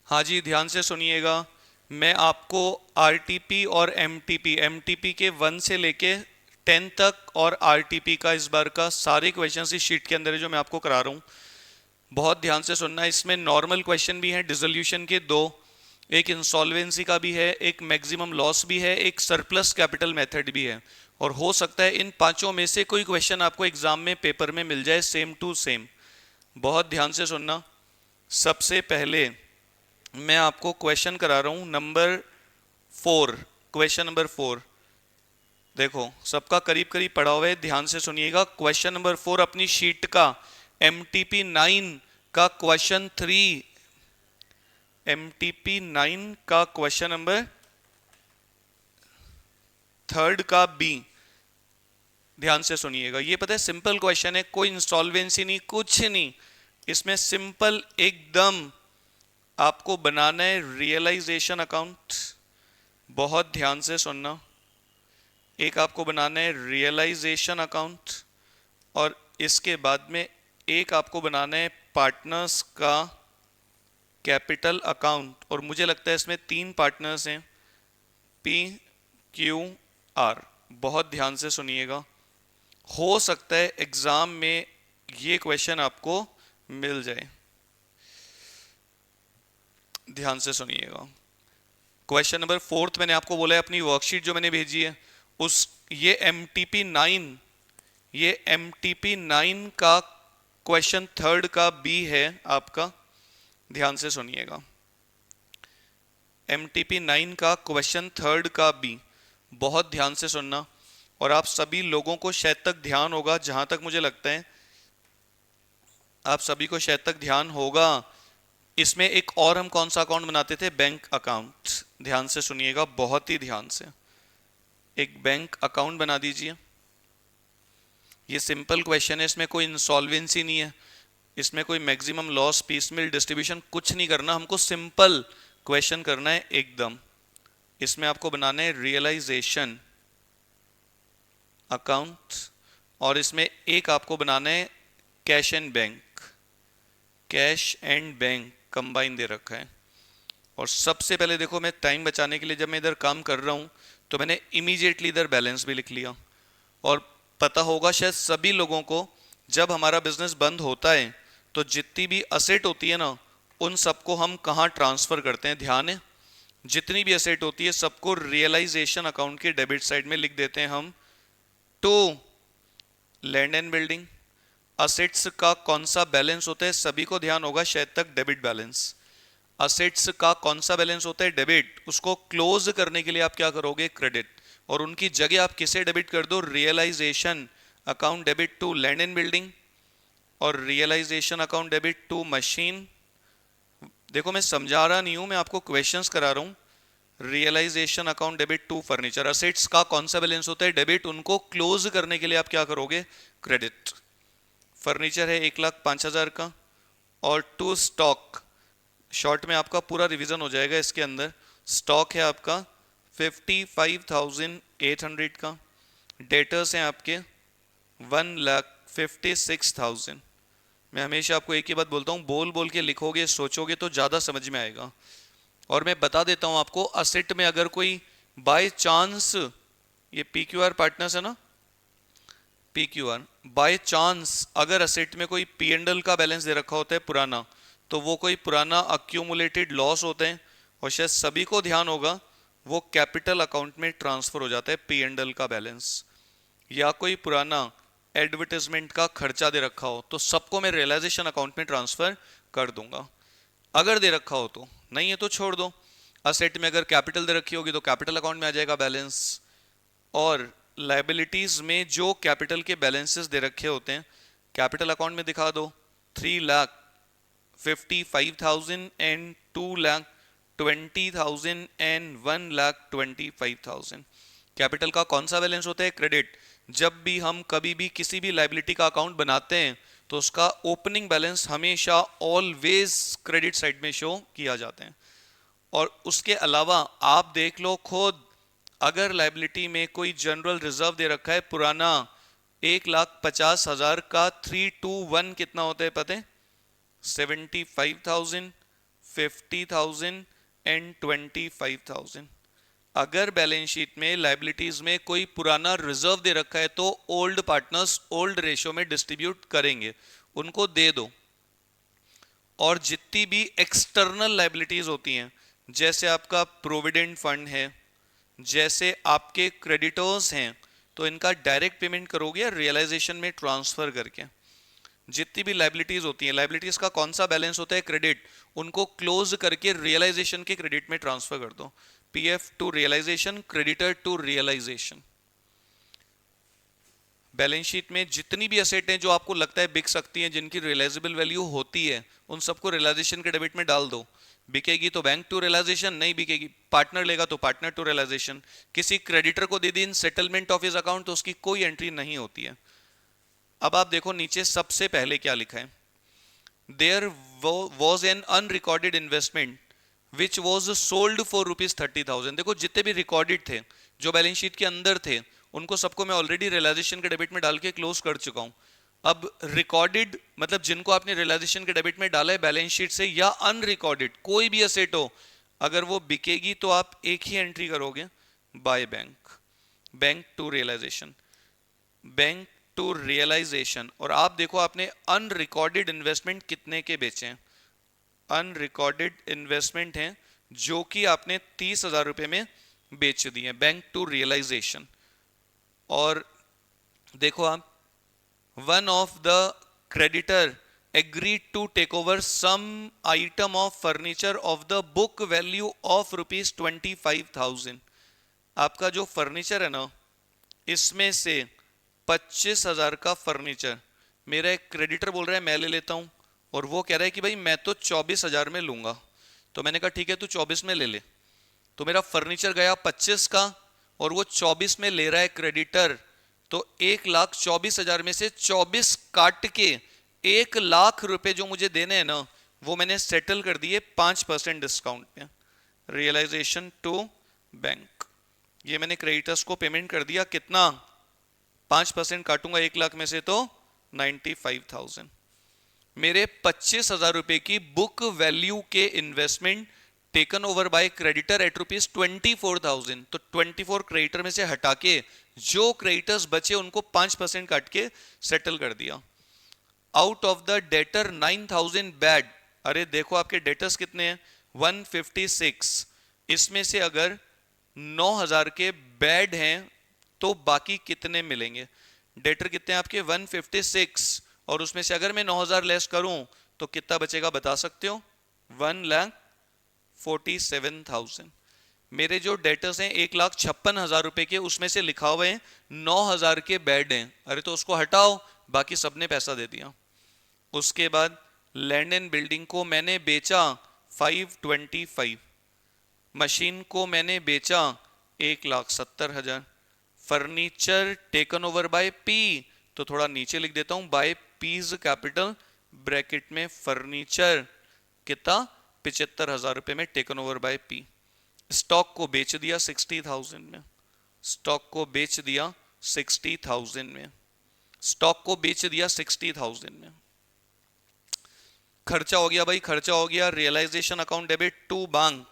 हाँ जी, ध्यान से सुनिएगा। मैं आपको आरटीपी और एमटीपी के 1 से लेके 10 तक और आरटीपी का इस बार का सारे क्वेश्चन इस शीट के अंदर है जो मैं आपको करा रहा हूँ। बहुत ध्यान से सुनना है। इसमें नॉर्मल क्वेश्चन भी हैं, डिसोल्यूशन के दो, एक इंसॉल्वेंसी का भी है, एक मैक्सिमम लॉस भी है, एक सरप्लस कैपिटल मेथड भी है। और हो सकता है इन पांचों में से कोई क्वेश्चन आपको एग्जाम में पेपर में मिल जाए सेम टू सेम। बहुत ध्यान से सुनना। सबसे पहले मैं आपको क्वेश्चन करा रहा हूं नंबर 4। क्वेश्चन नंबर 4 देखो, सबका करीब करीब पड़ा हुआ है, ध्यान से सुनिएगा। क्वेश्चन नंबर 4 अपनी शीट का MTP 9 का क्वेश्चन 3, MTP 9 का क्वेश्चन नंबर 3 का बी। ध्यान से सुनिएगा। ये पता है सिंपल क्वेश्चन है, कोई इंस्टॉल्वेंसी नहीं, कुछ नहीं। इसमें सिंपल एकदम आपको बनाना है रियलाइजेशन अकाउंट। बहुत ध्यान से सुनना। एक आपको बनाना है रियलाइजेशन अकाउंट और इसके बाद में एक आपको बनाना है पार्टनर्स का कैपिटल अकाउंट। और मुझे लगता है इसमें 3 पार्टनर्स हैं, PQR। बहुत ध्यान से सुनिएगा। हो सकता है एग्जाम में ये क्वेश्चन आपको मिल जाए। ध्यान से सुनिएगा। क्वेश्चन नंबर 4 मैंने आपको बोला है, अपनी वर्कशीट जो मैंने भेजी है उस ये MTP 9 का क्वेश्चन 3 का बी है आपका। ध्यान से सुनिएगा। MTP 9 का क्वेश्चन 3 का बी। बहुत ध्यान से सुनना। और आप सभी लोगों को शायद तक ध्यान होगा, जहां तक मुझे लगता है आप सभी को शायद तक ध्यान होगा। इसमें एक और हम कौन सा अकाउंट बनाते थे? Bank account. ध्यान से सुनिएगा, बहुत ही ध्यान से। एक बैंक अकाउंट बना दीजिए। ये सिंपल क्वेश्चन है, इसमें कोई इंसॉल्वेंसी नहीं है, इसमें कोई मैक्सिमम लॉस पीसमिल डिस्ट्रीब्यूशन कुछ नहीं करना, हमको सिंपल क्वेश्चन करना है एकदम। इसमें आपको बनाना है रियलाइजेशन अकाउंट और इसमें एक आपको बनाना है cash and bank. Cash and bank combine दे रखा है। और सबसे पहले देखो, मैं टाइम बचाने के लिए जब मैं इधर काम कर रहा हूं तो मैंने इमीडिएटली इधर बैलेंस भी लिख लिया। और पता होगा शायद सभी लोगों को, जब हमारा बिजनेस बंद होता है तो जितनी भी असेट होती है ना, उन सबको हम कहाँ ट्रांसफर करते हैं? ध्यान है, जितनी भी असेट होती है सबको रियलाइजेशन अकाउंट के डेबिट साइड में लिख देते हैं हम। To land and building assets का कौन सा बैलेंस होता है? सभी को ध्यान होगा शायद तक, डेबिट बैलेंस। असेट्स का कौन सा बैलेंस होता है? डेबिट। उसको क्लोज करने के लिए आप क्या करोगे? क्रेडिट। और उनकी जगह आप किसे डेबिट कर दो? Realisation account debit to land and building और realisation account debit to machine. देखो, मैं समझा रहा नहीं हूं, मैं आपको क्वेश्चंस करा रहा हूं। Realisation account debit to furniture. Assets का कौन सा बैलेंस होता है? डेबिट। उनको क्लोज करने के लिए आप क्या करोगे? क्रेडिट। फर्नीचर है 1,05,000 का। और टू स्टॉक, शॉर्ट में आपका पूरा रिवीजन हो जाएगा इसके अंदर। स्टॉक है आपका 55,800 का। डेटर्स हैं आपके 1,56,000। मैं हमेशा आपको एक ही बात बोलता हूँ, बोल बोल के लिखोगे, सोचोगे तो ज़्यादा समझ में आएगा। और मैं बता देता हूँ आपको, असेट में अगर कोई बाय चांस, ये PQR पार्टनर्स है ना, PQR, बाय चांस अगर असेट में कोई P&L का बैलेंस दे रखा होता है पुराना, तो वो कोई पुराना अक्यूमुलेटेड लॉस होते हैं और शायद सभी को ध्यान होगा वो कैपिटल अकाउंट में ट्रांसफर हो जाता है P&L का बैलेंस। या कोई पुराना एडवर्टाइजमेंट का खर्चा दे रखा हो तो सबको मैं रियलाइजेशन अकाउंट में ट्रांसफर कर दूंगा, अगर दे रखा हो तो। नहीं है तो छोड़ दो। असेट में अगर कैपिटल दे रखी होगी तो कैपिटल अकाउंट में आ जाएगा बैलेंस। और लाइबिलिटीज में जो कैपिटल के बैलेंसेस दे रखे होते हैं कैपिटल अकाउंट में दिखा दो। 3,55,000 एंड 2,20,000 एंड 1,25,000। कैपिटल का कौन सा बैलेंस होता है? क्रेडिट। जब भी हम कभी भी किसी भी लाइबिलिटी का अकाउंट बनाते हैं तो उसका ओपनिंग बैलेंस हमेशा ऑलवेज क्रेडिट साइड में शो किया जाते हैं। और उसके अलावा आप देख लो खुद, अगर लाइबिलिटी में कोई जनरल रिजर्व दे रखा है पुराना 1,50,000 का, 3 to 1 कितना होता है पता है? 75,000, 50,000 एंड 25,000। अगर बैलेंस शीट में लाइबिलिटीज में कोई पुराना रिजर्व दे रखा है तो ओल्ड पार्टनर्स ओल्ड रेशियो में डिस्ट्रीब्यूट करेंगे, उनको दे दो। और जितनी भी एक्सटर्नल लाइबिलिटीज होती हैं, जैसे आपका प्रोविडेंट फंड है, जैसे आपके क्रेडिटर्स हैं, तो इनका डायरेक्ट पेमेंट करोगे या रियलाइजेशन में ट्रांसफर करके। जितनी भी लाइबिलिटीज होती हैं, लाइबिलिटीज का कौन सा बैलेंस होता है, क्रेडिट, उनको क्लोज करके रियलाइजेशन के क्रेडिट में ट्रांसफर कर दो। PF to realisation, creditor to realisation. Balance sheet में जितनी भी एसेट हैं जो आपको लगता है बिक सकती हैं, जिनकी रियलाइजेबल वैल्यू होती है, उन सबको रियलाइजेशन के डेबिट में डाल दो। बिकेगी तो बैंक टू रियलाइजेशन, नहीं बिकेगी पार्टनर लेगा तो पार्टनर टू रियलाइजेशन। किसी क्रेडिटर को दे दी इन सेटलमेंट ऑफ हिज अकाउंट तो उसकी कोई एंट्री नहीं होती है। अब आप देखो नीचे सबसे पहले क्या लिखा है, there was an unrecorded investment which was sold for ₹30,000। देखो जितने भी रिकॉर्डेड थे जो बैलेंस शीट के अंदर थे, उनको सबको मैं ऑलरेडी रियलाइजेशन के डेबिट में डाल के क्लोज कर चुका हूं। अब रिकॉर्डेड मतलब जिनको आपने रियलाइजेशन के डेबिट में डाला है बैलेंस शीट से, या अनरिकॉर्डेड कोई भी एसेट हो, अगर वो बिकेगी तो आप एक ही एंट्री करोगे, by bank, bank to realisation, bank to realisation. और आप देखो आपने अनरिकॉर्डेड इन्वेस्टमेंट कितने के बेचे हैं, अनरिकॉर्डेड इन्वेस्टमेंट हैं जो कि आपने 30,000 रुपए में बेच दिए, बैंक टू रियलाइजेशन। और देखो आप, one of the creditor agreed to take over some item of furniture of the book value of ₹25,000। आपका जो फर्नीचर है ना, इसमें से 25,000 का फर्नीचर मेरा एक क्रेडिटर बोल रहा है मैं ले लेता हूं, और वो कह रहा है कि भाई मैं तो 24,000 में लूंगा। तो मैंने कहा ठीक है तू 24 में ले ले। तो मेरा फर्नीचर गया 25 का और वो 24 में ले रहा है क्रेडिटर। तो 1,24,000 में से 24 काट के 1,00,000 रुपए जो मुझे देने हैं ना, वो मैंने सेटल कर दिए 5% डिस्काउंट पे, रियलाइजेशन टू बैंक। ये मैंने क्रेडिटर्स को पेमेंट कर दिया, कितना, 5% काटूंगा 1,00,000 में से तो 95,000। मेरे 25,000 रुपए की बुक वैल्यू के investment taken over by creditor at ₹24,000। तो 24 क्रेडिटर में से हटा के जो क्रेडिटर्स बचे उनको 5% काट के सेटल कर दिया। Out of the debtor 9,000 bad, अरे देखो आपके डेटर्स कितने हैं, 156। इसमें से अगर 9,000 के बैड हैं तो बाकी कितने मिलेंगे, डेटर कितने हैं आपके 156, और उसमें से अगर मैं 9,000 लेस करूं तो कितना बचेगा बता सकते हो, 1,47,000। मेरे जो डेटर्स हैं 1,56,000 रुपए के, उसमें से लिखा हुआ है 9,000 के बैड हैं, अरे तो उसको हटाओ, बाकी सबने पैसा दे दिया। उसके बाद लैंड एंड बिल्डिंग को मैंने बेचा 525, मशीन को मैंने बेचा 1,70,000, furniture taken over by P, तो थोड़ा नीचे लिख देता हूं बाय पीज कैपिटल ब्रैकेट में फर्नीचर कितना 75,000 रुपए में taken over by P. Stock को बेच दिया 60,000 में, स्टॉक को बेच दिया 60,000 में, स्टॉक को बेच दिया 60,000 में। खर्चा हो गया भाई, खर्चा हो गया, realisation account debit to bank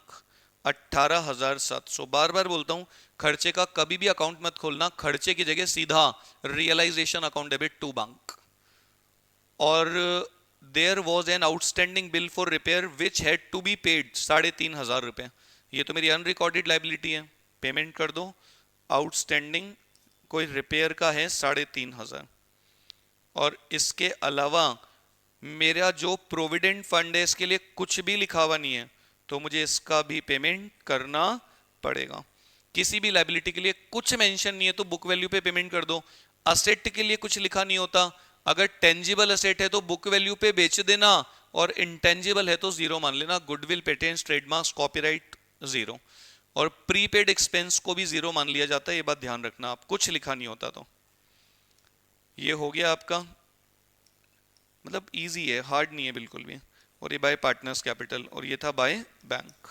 18,700। बार बार बोलता हूं खर्चे का कभी भी अकाउंट मत खोलना, खर्चे की जगह सीधा realisation account debit to bank. और there was an outstanding bill for repair which had to be paid 3,500 रुपए। ये तो मेरी अनरिकॉर्डेड लाइबिलिटी है, पेमेंट कर दो। आउटस्टैंडिंग कोई रिपेयर का है 3,500। और इसके अलावा मेरा जो प्रोविडेंट फंड है इसके लिए कुछ भी लिखा हुआ नहीं है, तो मुझे इसका भी पेमेंट करना पड़ेगा। किसी भी लाइबिलिटी के लिए कुछ मेंशन नहीं है तो बुक वैल्यू पे पेमेंट कर दो। असेट के लिए कुछ लिखा नहीं होता, अगर टेंजिबल असेट है तो बुक वैल्यू पे बेच देना, और इंटेंजिबल है तो जीरो मान लेना, goodwill, patents, trademarks, copyright zero, और प्रीपेड एक्सपेंस को भी जीरो मान लिया जाता है, ये बात ध्यान रखना आप, कुछ लिखा नहीं होता। तो ये हो गया आपका, मतलब इजी है, हार्ड नहीं है बिल्कुल भी। और ये बाय पार्टनर्स कैपिटल, और ये था बाय बैंक।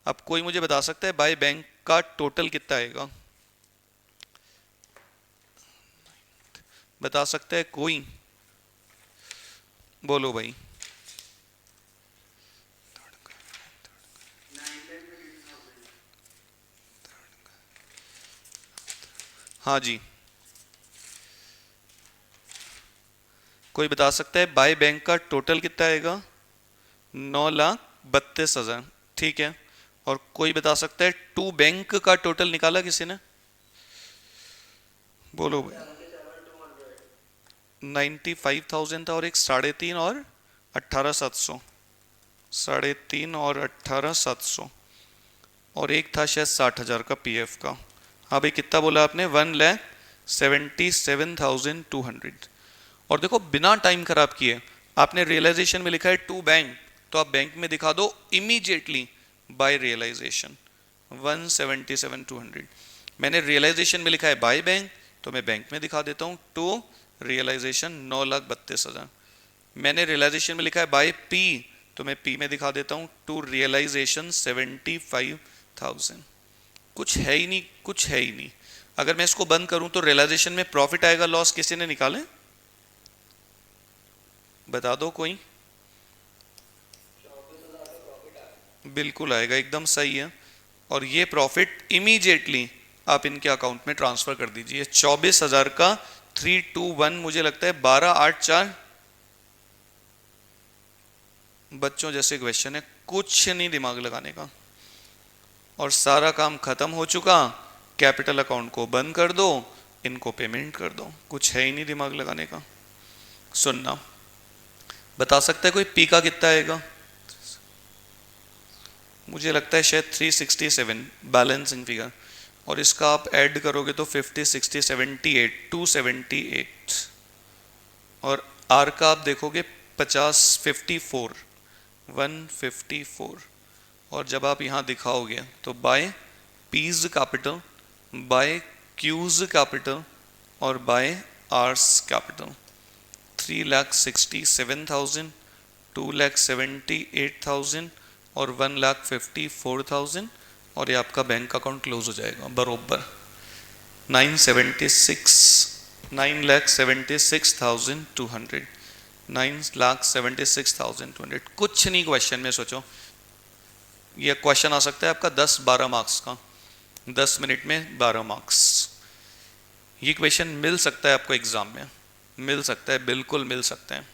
अब कोई मुझे बता सकता है बाय बैंक का टोटल कितना आएगा, बता सकता है कोई, बोलो भाई। हाँ जी, कोई बता सकता है बाय बैंक का टोटल कितना आएगा? 9,32,000, ठीक है। और कोई बता सकता है टू बैंक का टोटल निकाला किसी ने? बोलो भाई। 95,000 था और एक 3.5 और 18,700, 3.5 और 18,700, और एक था शायद 60,000 का पीएफ का। हाँ भाई, कितना बोला आपने? 1,77,200। और देखो बिना टाइम खराब किए आपने रियलाइजेशन में लिखा है टू बैंक, तो आप बैंक में दिखा दो इमीडिएटली बाय रियलाइजेशन 1,77,200। मैंने रियलाइजेशन में लिखा है बाय बैंक, तो मैं बैंक में दिखा देता हूँ टू रियलाइजेशन 9,32,000। मैंने रियलाइजेशन में लिखा है बाय पी, तो मैं पी में दिखा देता हूँ टू रियलाइजेशन 75,000। कुछ है ही नहीं, कुछ है ही नहीं। अगर मैं इसको बंद करूं तो रियलाइजेशन में प्रॉफिट आएगा, लॉस किसी ने निकाले? बता दो कोई। बिल्कुल आएगा, एकदम सही है। और ये प्रॉफिट इमीडिएटली आप इनके अकाउंट में ट्रांसफर कर दीजिए। 24,000 का 321, मुझे लगता है 12,8,4 बच्चों जैसे क्वेश्चन है, कुछ नहीं दिमाग लगाने का। और सारा काम खत्म हो चुका, कैपिटल अकाउंट को बंद कर दो, इनको पेमेंट कर दो, कुछ है ही नहीं दिमाग लगाने का। सुनना, बता सकता है कोई पी का कितना आएगा? मुझे लगता है शायद 367 बैलेंसिंग फिगर, और इसका आप ऐड करोगे तो 50, 60, 78, 278। और आर का आप देखोगे 50, 54, 154। और जब आप यहाँ दिखाओगे तो by P's capital, by Q's capital और बाय आर्स कैपिटल 3,67,000, 2,78,000 और 1,54,000, और ये आपका बैंक अकाउंट क्लोज हो जाएगा बरोबर 9,76,200, 9,76,200। कुछ नहीं क्वेश्चन में सोचो। ये क्वेश्चन आ सकता है आपका 10-12 मार्क्स का, 10 मिनट में 12 मार्क्स। ये क्वेश्चन मिल सकता है आपको एग्जाम में, मिल सकता है, बिल्कुल मिल सकता है।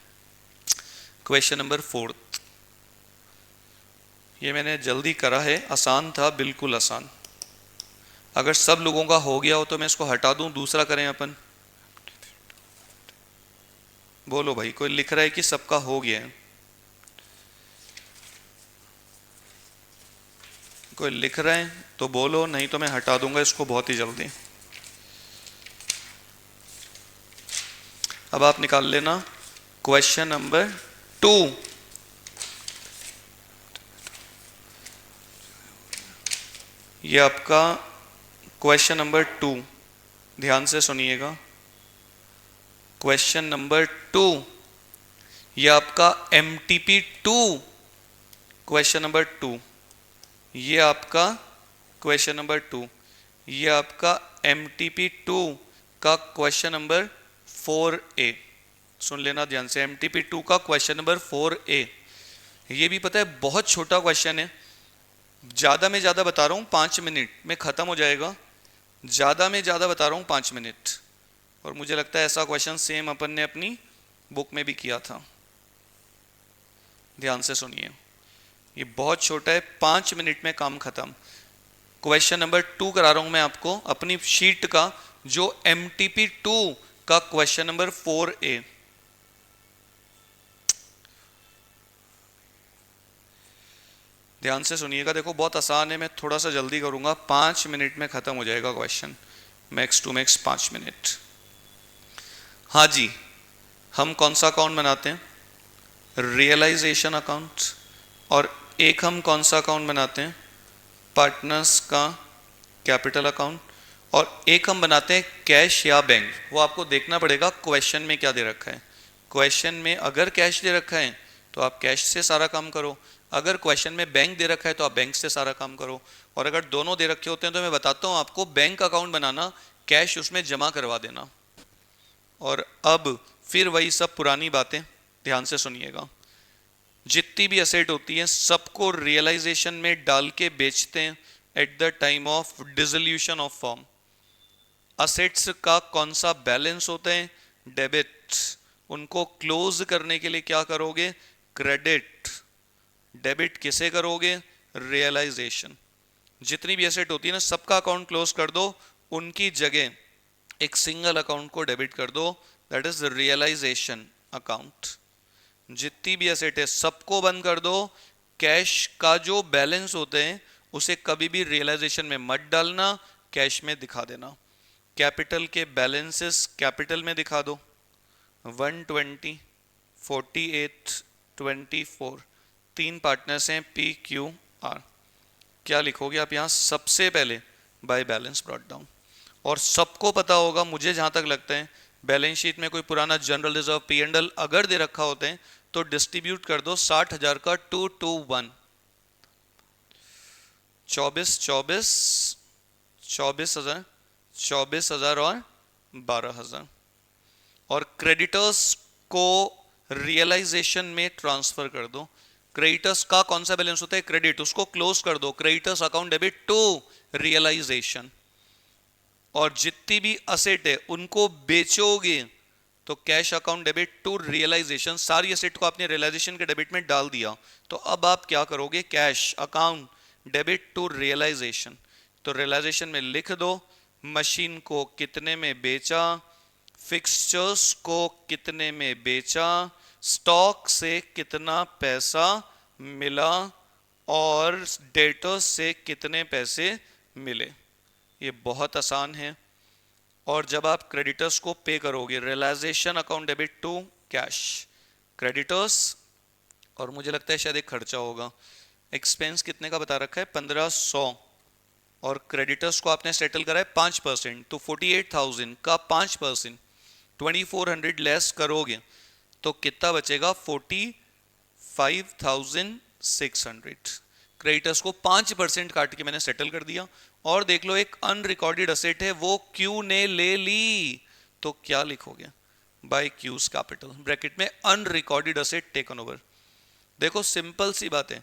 क्वेश्चन नंबर 4, ये मैंने जल्दी करा है, आसान था, बिल्कुल आसान। अगर सब लोगों का हो गया हो तो मैं इसको हटा दूं, दूसरा करें अपन। बोलो भाई, कोई लिख रहा है कि सबका हो गया है? कोई लिख रहा है तो बोलो, नहीं तो मैं हटा दूंगा इसको बहुत ही जल्दी। अब आप निकाल लेना क्वेश्चन नंबर 2। ये आपका क्वेश्चन नंबर 2, ध्यान से सुनिएगा। क्वेश्चन नंबर 2, ये आपका MTP2 क्वेश्चन नंबर 2, ये आपका क्वेश्चन नंबर 2, ये आपका MTP2 का क्वेश्चन नंबर 4A। सुन लेना ध्यान से, MTP2 का क्वेश्चन नंबर 4A। ये भी पता है बहुत छोटा क्वेश्चन है, ज़्यादा में ज़्यादा बता रहा हूँ 5 मिनट में ख़त्म हो जाएगा, ज़्यादा में ज़्यादा बता रहा हूँ 5 मिनट। और मुझे लगता है ऐसा क्वेश्चन सेम अपन ने अपनी बुक में भी किया था। ध्यान से सुनिए, ये बहुत छोटा है, 5 मिनट में काम खत्म। क्वेश्चन नंबर 2 करा रहा हूं मैं आपको अपनी शीट का, जो MTP2 का क्वेश्चन नंबर 4A। ध्यान से सुनिएगा, देखो बहुत आसान है, मैं थोड़ा सा जल्दी करूंगा, 5 मिनट में खत्म हो जाएगा क्वेश्चन, मैक्स टू मैक्स 5 मिनट। हाँ जी, हम कौन सा अकाउंट बनाते हैं? Realisation account. और एक हम कौन सा अकाउंट बनाते हैं? पार्टनर्स का कैपिटल अकाउंट। और एक हम बनाते हैं कैश या बैंक। वो आपको देखना पड़ेगा क्वेश्चन में क्या दे रखा है। क्वेश्चन में अगर कैश दे रखा है तो आप कैश से सारा काम करो, अगर क्वेश्चन में बैंक दे रखा है तो आप बैंक से सारा काम करो। और अगर दोनों दे रखे होते हैं तो मैं बताता हूँ आपको, बैंक अकाउंट बनाना, कैश उसमें जमा करवा देना। और अब फिर वही सब पुरानी बातें, ध्यान से सुनिएगा। जितनी भी एसेट होती है सबको रियलाइजेशन में डाल के बेचते हैं at the time of dissolution of firm. Assets का कौन सा बैलेंस होता है, डेबिट, उनको क्लोज करने के लिए क्या करोगे, क्रेडिट। डेबिट किसे करोगे, रियलाइजेशन। जितनी भी एसेट होती है ना सबका अकाउंट क्लोज कर दो, उनकी जगह एक सिंगल अकाउंट को डेबिट कर दो, दैट इज रियलाइजेशन अकाउंट। जितनी भी एसेट है सबको बंद कर दो, कैश का जो बैलेंस होते हैं उसे कभी भी रियलाइजेशन में मत डालना, कैश में दिखा देना। कैपिटल के बैलेंसेस कैपिटल में दिखा दो, 120, 48, 24, तीन पार्टनर्स हैं पी क्यू आर। क्या लिखोगे आप यहाँ, सबसे पहले बाय बैलेंस ब्रॉट डाउन। और सबको पता होगा, मुझे जहां तक लगता है, बैलेंस शीट में कोई पुराना general reserve P and L अगर दे रखा होते हैं तो डिस्ट्रीब्यूट कर दो 60,000 का 2 to 1, 24, 24, 24,000, 24,000 और 12,000। और क्रेडिटर्स को रियलाइजेशन में ट्रांसफर कर दो। क्रेडिटर्स का कौन सा बैलेंस होता है, क्रेडिट, उसको क्लोज कर दो, creditors account debit to realisation. और जितनी भी असेट है उनको बेचोगे तो cash account debit to realisation, सारी असेट को आपने रियलाइजेशन के डेबिट में डाल दिया। तो अब आप क्या करोगे, cash account debit to realisation. तो रियलाइजेशन में लिख दो मशीन को कितने में बेचा, फिक्सचर्स को कितने में बेचा, स्टॉक से कितना पैसा मिला और डेटर्स से कितने पैसे मिले। ये बहुत आसान है। और जब आप क्रेडिटर्स को पे करोगे, realisation account debit to cash, creditors, और मुझे लगता है शायद एक खर्चा होगा, एक्सपेंस कितने का बता रखा है, 1500, और क्रेडिटर्स को आपने सेटल करा है 5%, तो 48,000 का 5%, 2400 लेस करोगे तो कितना बचेगा, 45,600। क्रेडिटर्स को 5% काट के मैंने सेटल कर दिया। और देख लो एक अनरिकॉर्डेड असेट है वो क्यू ने ले ली, तो क्या लिखोगे, बाय क्यूज कैपिटल, ब्रैकेट में अनरिकॉर्डेड असेट टेकन ओवर। देखो सिंपल सी बात है,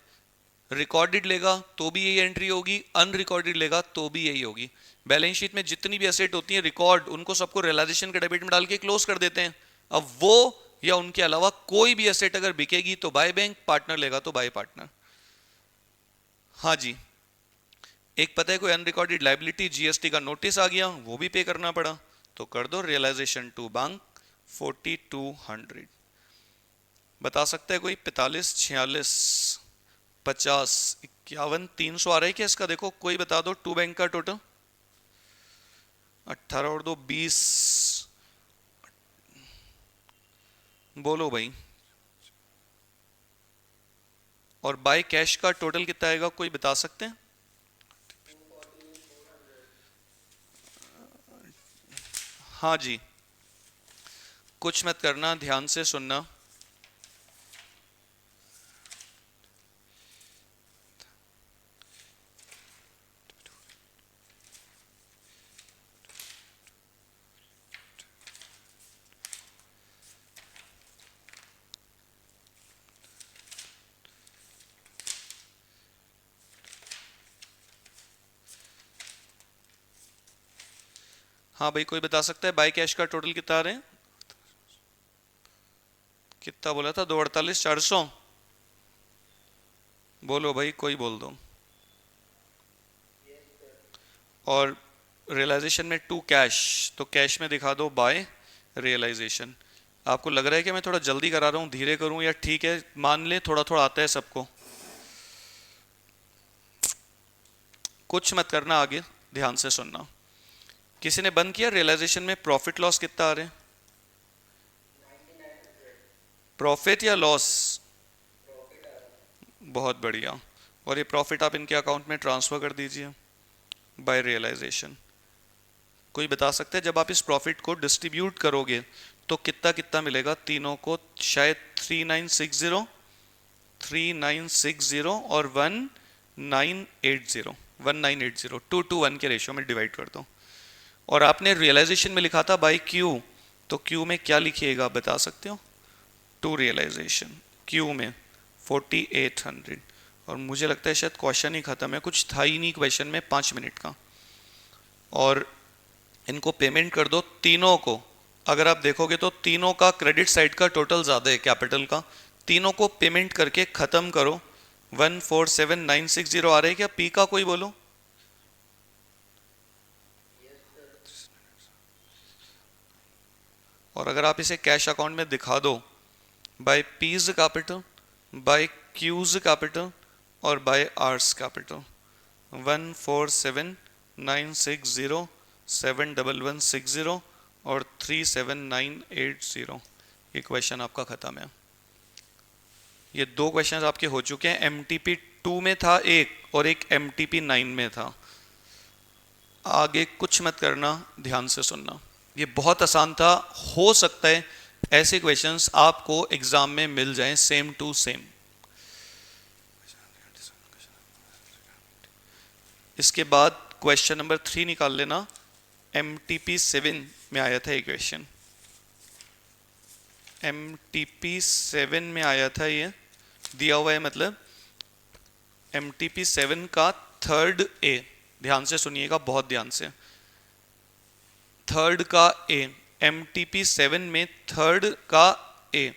रिकॉर्डेड लेगा तो भी यही एंट्री होगी, अनरिकॉर्डेड लेगा तो भी यही होगी। बैलेंस शीट में जितनी भी एसेट होती है रिकॉर्ड, उनको सबको रियलाइजेशन के डेबिट में डाल के क्लोज कर देते हैं। अब वो या उनके अलावा कोई भी एसेट अगर बिकेगी तो बाय बैंक, पार्टनर लेगा तो बाय पार्टनर। हाँ जी, एक पता है कोई अनरिकॉर्डेड लाइबिलिटी, जीएसटी का नोटिस आ गया, वो भी पे करना पड़ा, तो कर दो रियलाइजेशन टू बैंक 4200। बता सकता है कोई, 45, 46, 50, 51, 300 आ रहा है क्या इसका, देखो कोई बता दो, टू बैंक का टोटल 18 और 2 20, बोलो भाई। और बाय कैश का टोटल कितना आएगा, कोई बता सकते हैं, हाँ जी, कुछ मत करना, ध्यान से सुनना। हाँ भाई, कोई बता सकता है बाय कैश का टोटल कितना आ रहे हैं, कितना बोला था, 248, 400, बोलो भाई कोई बोल दो। और रियलाइजेशन में टू कैश, तो कैश में दिखा दो बाय रियलाइजेशन। आपको लग रहा है कि मैं थोड़ा जल्दी करा रहा हूँ, धीरे करूँ, या ठीक है मान ले थोड़ा थोड़ा आता है सबको, कुछ मत करना, आगे ध्यान से सुनना। किसी ने बंद किया, रियलाइजेशन में प्रॉफिट लॉस कितना आ रहे हैं, प्रॉफिट या लॉस, बहुत बढ़िया। और ये प्रॉफिट आप इनके अकाउंट में ट्रांसफर कर दीजिए बाय रियलाइजेशन। कोई बता सकते हैं जब आप इस प्रॉफिट को डिस्ट्रीब्यूट करोगे तो कितना कितना मिलेगा तीनों को, शायद 3960, 3960 और 1980, 1980, 2 to 1 के रेशियो में डिवाइड कर दो। और आपने रियलाइजेशन में लिखा था बाय क्यू, तो क्यू में क्या लिखिएगा बता सकते हो, टू रियलाइजेशन, क्यू में 4800। और मुझे लगता है शायद क्वेश्चन ही खत्म है, कुछ था ही नहीं क्वेश्चन में 5 मिनट का। और इनको पेमेंट कर दो तीनों को। अगर आप देखोगे तो तीनों का क्रेडिट साइड का टोटल ज़्यादा है कैपिटल का, तीनों को पेमेंट करके ख़त्म करो। 147960 आ रहे हैं क्या? पी का कोई बोलो। और अगर आप इसे कैश अकाउंट में दिखा दो by P's capital, by Q's capital और बाय आर्स कैपिटल, 147960, 71160 और 37980, ये क्वेश्चन आपका खत्म है। ये दो क्वेश्चंस आपके हो चुके हैं। MTP 2 में था एक और एक MTP 9 में था। आगे कुछ मत करना, ध्यान से सुनना। ये बहुत आसान था, हो सकता है ऐसे क्वेश्चंस आपको एग्जाम में मिल जाएं सेम टू सेम। इसके बाद क्वेश्चन नंबर 3 निकाल लेना। MTP 7 में आया था ये क्वेश्चन, MTP 7 में आया था, ये दिया हुआ है, मतलब MTP 7 का थर्ड ए, ध्यान से सुनिएगा बहुत ध्यान से, थर्ड का ए, MTP 7 में थर्ड का ए,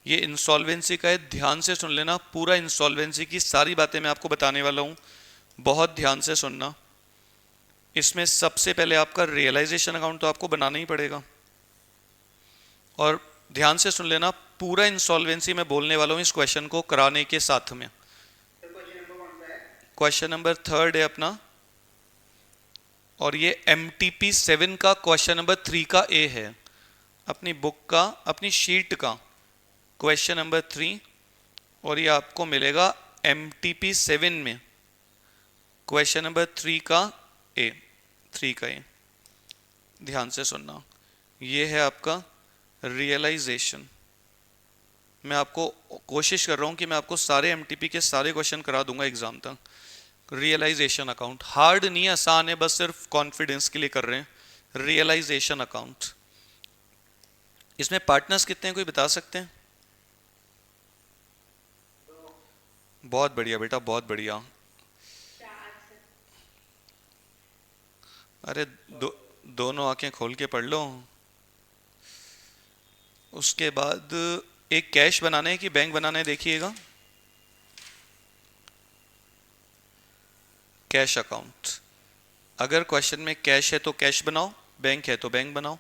ये इंसॉल्वेंसी का है। ध्यान से सुन लेना, पूरा इंसॉल्वेंसी की सारी बातें मैं आपको बताने वाला हूँ, बहुत ध्यान से सुनना। इसमें सबसे पहले आपका रियलाइजेशन अकाउंट तो आपको बनाना ही पड़ेगा, और ध्यान से सुन लेना, पूरा इंसॉल्वेंसी मैं बोलने वाला हूँ इस क्वेश्चन को कराने के साथ में। क्वेश्चन नंबर थर्ड है अपना, और ये MTP 7 का क्वेश्चन नंबर 3 का ए है, अपनी बुक का, अपनी शीट का क्वेश्चन नंबर 3, और ये आपको मिलेगा MTP 7 में क्वेश्चन नंबर 3 का ए, 3 का ए। ध्यान से सुनना, ये है आपका रियलाइजेशन। मैं आपको कोशिश कर रहा हूँ कि मैं आपको सारे MTP के सारे क्वेश्चन करा दूंगा एग्जाम तक। रियलाइजेशन अकाउंट हार्ड नहीं, आसान है, बस सिर्फ कॉन्फिडेंस के लिए कर रहे हैं। रियलाइजेशन अकाउंट, इसमें पार्टनर्स कितने हैं, कोई बता सकते हैं? बहुत बढ़िया बेटा, बहुत बढ़िया। अरे दोनों आंखें खोल के पढ़ लो। उसके बाद एक कैश बनाना है कि बैंक बनाना है, देखिएगा। कैश अकाउंट, अगर क्वेश्चन में कैश है तो कैश बनाओ, बैंक है तो बैंक बनाओ,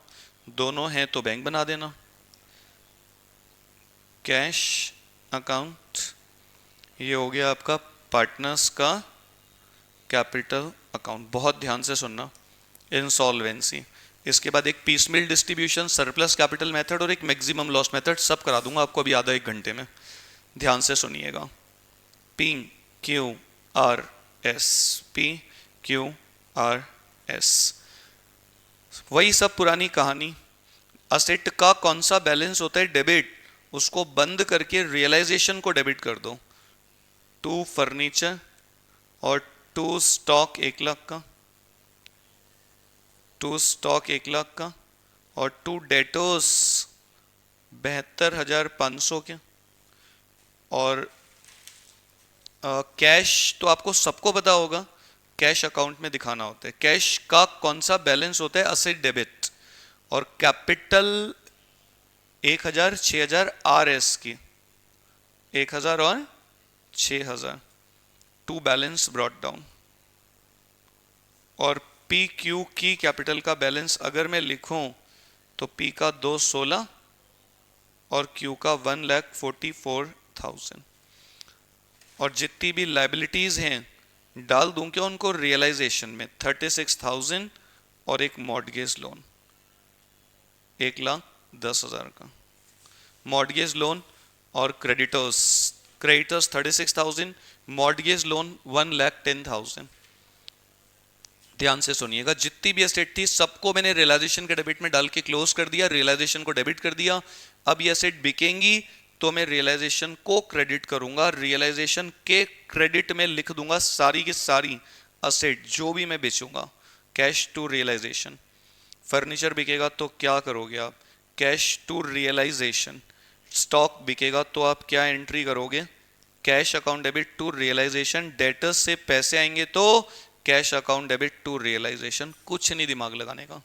दोनों हैं तो बैंक बना देना। कैश अकाउंट, ये हो गया आपका पार्टनर्स का कैपिटल अकाउंट, बहुत ध्यान से सुनना। इंसॉल्वेंसी, इसके बाद एक piecemeal distribution, surplus capital method और एक मैक्सिमम लॉस मेथड, सब करा दूंगा आपको अभी आधा एक घंटे में, ध्यान से सुनिएगा। PQRS, PQRS, वही सब पुरानी कहानी। असेट का कौन सा बैलेंस होता है डेबिट, उसको बंद करके रियलाइजेशन को डेबिट कर दो। 2 फर्नीचर और 2 स्टॉक 1 लाख का, 2 स्टॉक 1 लाख का, और 2 डेटर्स 72,500 के। और कैश तो आपको सबको पता होगा, कैश अकाउंट में दिखाना होता है। कैश का कौन सा बैलेंस होता है, असेट डेबिट, और कैपिटल 1,000 6,000 RS की, 1,000 और 6,000, 2 बैलेंस ब्रॉट डाउन। और PQ की कैपिटल का बैलेंस अगर मैं लिखूं तो P का 216 और Q का 1,44,000, और जितनी भी लाइबिलिटीज हैं डाल दूं क्या उनको रियलाइजेशन में, 36,000 और एक मॉर्टगेज लोन 1,10,000 का, मॉर्टगेज लोन और क्रेडिटर्स, क्रेडिटर्स 36,000, मॉर्टगेज लोन 1,10,000। ध्यान से सुनिएगा, जितनी भी एसेट थी सबको मैंने रियलाइजेशन के डेबिट में डाल के क्लोज कर दिया, रियलाइजेशन को डेबिट कर दिया। अब ये एसेट बिकेंगी तो मैं रियलाइजेशन को क्रेडिट करूंगा, रियलाइजेशन के क्रेडिट में लिख दूंगा सारी की सारी एसेट जो भी मैं बेचूंगा, कैश टू रियलाइजेशन। फर्नीचर बिकेगा तो क्या करोगे आप, कैश टू रियलाइजेशन। स्टॉक बिकेगा तो आप क्या एंट्री करोगे, cash account debit to realisation. Debtors से पैसे आएंगे तो cash account debit to realisation, कुछ नहीं दिमाग लगाने का।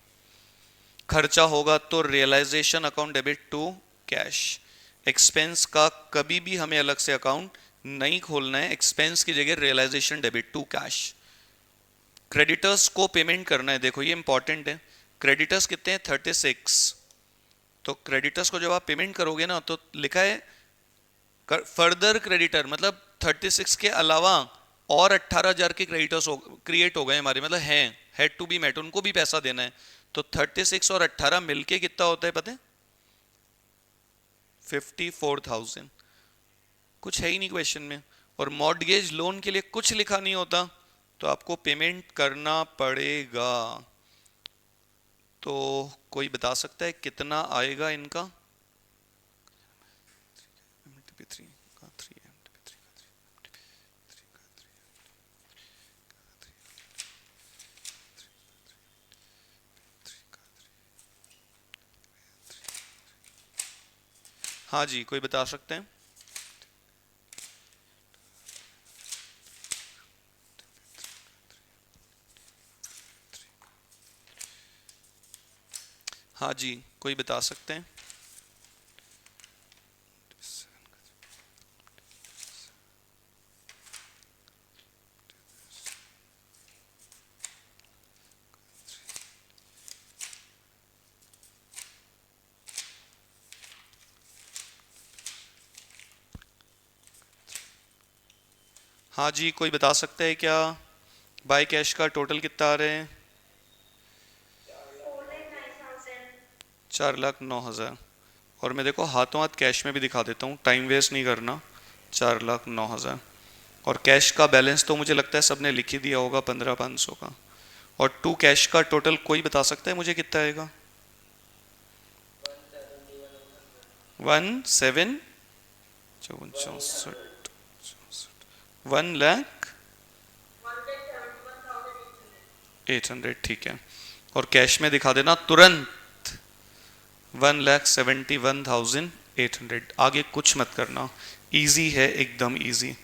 खर्चा होगा तो realisation account debit to cash. Expense का कभी भी हमें अलग से अकाउंट नहीं खोलना है, एक्सपेंस की जगह realisation debit to cash. Creditors को पेमेंट करना है, देखो ये इंपॉर्टेंट है। क्रेडिटर्स कितने हैं 36, तो क्रेडिटर्स को जब आप पेमेंट करोगे ना तो लिखा है फर्दर क्रेडिटर, मतलब 36 के अलावा और 18,000 के क्रेडिटर्स क्रिएट हो गए हमारे, मतलब हैं, हैड टू बी मेट, उनको भी पैसा देना है। तो 36 और 18 मिलके कितना होता है पता है? 54,000। कुछ है ही नहीं क्वेश्चन में। और मॉर्टगेज लोन के लिए कुछ लिखा नहीं होता, तो आपको पेमेंट करना पड़ेगा। तो कोई बता सकता है कितना आएगा इनका? हाँ जी, कोई बता सकते हैं? हाँ जी, कोई बता सकते हैं? हाँ जी, कोई बता सकते हैं क्या? बाय कैश का टोटल कितना आ रहे हैं? 4,09,000। और मैं देखो हाथों हाथ कैश में भी दिखा देता हूँ, टाइम वेस्ट नहीं करना। 4,09,000। और कैश का बैलेंस तो मुझे लगता है सबने लिख ही दिया होगा, 15,500 का। और टू कैश का टोटल कोई बता सकता है मुझे कितना आएगा? 17 1,08,000, ठीक है। और कैश में दिखा देना तुरंत 1,71,800। आगे कुछ मत करना, इजी है, एकदम इजी।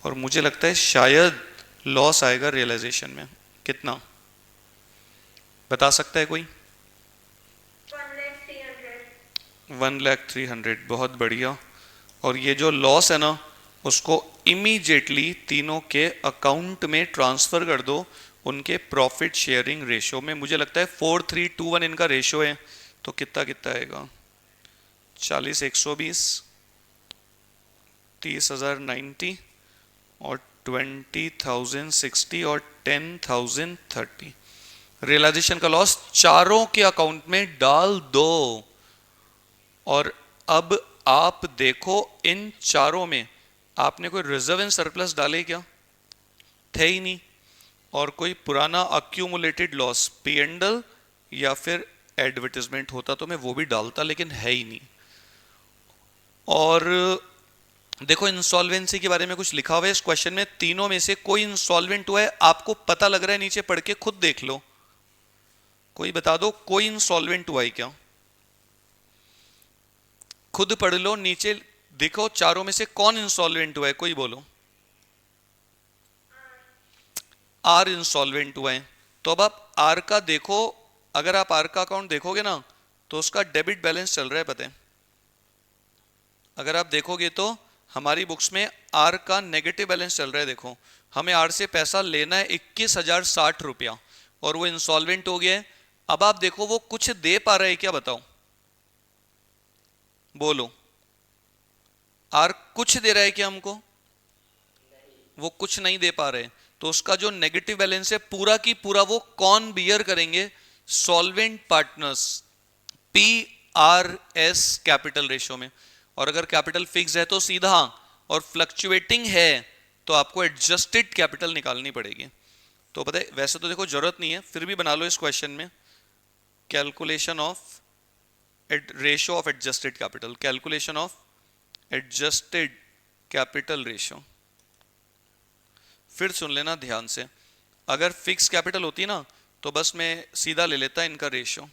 और मुझे लगता है शायद लॉस आएगा रियलाइजेशन में। कितना बता सकता है कोई? 1,03,000, बहुत बढ़िया। और ये जो लॉस है ना, उसको इमीडिएटली तीनों के अकाउंट में ट्रांसफर कर दो उनके प्रॉफिट शेयरिंग रेशियो में। मुझे लगता है 4:3:1 इनका रेशियो है। तो कितना कितना आएगा? 40,120, 30,090 और 20,060 और 10,030। रियलाइजेशन का लॉस चारों के अकाउंट में डाल दो। और अब आप देखो इन चारों में आपने कोई रिजर्व एंड सरप्लस डाले क्या? थे ही नहीं। और कोई पुराना अक्यूमुलेटेड लॉस P&L या फिर एडवर्टाइजमेंट होता तो मैं वो भी डालता, लेकिन है ही नहीं। और देखो इंसॉल्वेंसी के बारे में कुछ लिखा हुआ है इस क्वेश्चन में, तीनों में से कोई इंसॉल्वेंट हुआ है, आपको पता लग रहा है, नीचे पढ़ के खुद देख लो। कोई बता दो कोई इंसॉल्वेंट हुआ है क्या? खुद पढ़ लो, नीचे देखो चारों में से कौन इंसॉल्वेंट हुआ है, कोई बोलो। आर इंसॉल्वेंट हुआ है। तो अब आप आर का देखो, अगर आप आर का अकाउंट देखोगे ना तो उसका डेबिट बैलेंस चल रहा है, पता है? अगर आप देखोगे तो हमारी बुक्स में आर का नेगेटिव बैलेंस चल रहा है। देखो हमें आर से पैसा लेना है 21,060 रुपया और वो इंसॉल्वेंट हो गया है। अब आप देखो वो कुछ दे पा रहा है क्या, बताओ बोलो। आर कुछ दे रहा है क्या हमको? वो कुछ नहीं दे पा रहे, तो उसका जो नेगेटिव बैलेंस है पूरा की पूरा वो कौन बियर करेंगे? Solvent partners, PRS capital ratio में। और अगर कैपिटल फिक्स है तो सीधा, और फ्लक्चुएटिंग है तो आपको एडजस्टेड कैपिटल निकालनी पड़ेगी। तो पता है वैसे तो देखो जरूरत नहीं है, फिर भी बना लो इस क्वेश्चन में। Calculation of ratio of adjusted capital, calculation of adjusted capital ratio. फिर सुन लेना ध्यान से, अगर फिक्स कैपिटल होती ना तो बस मैं सीधा ले लेता इनका रेशियो।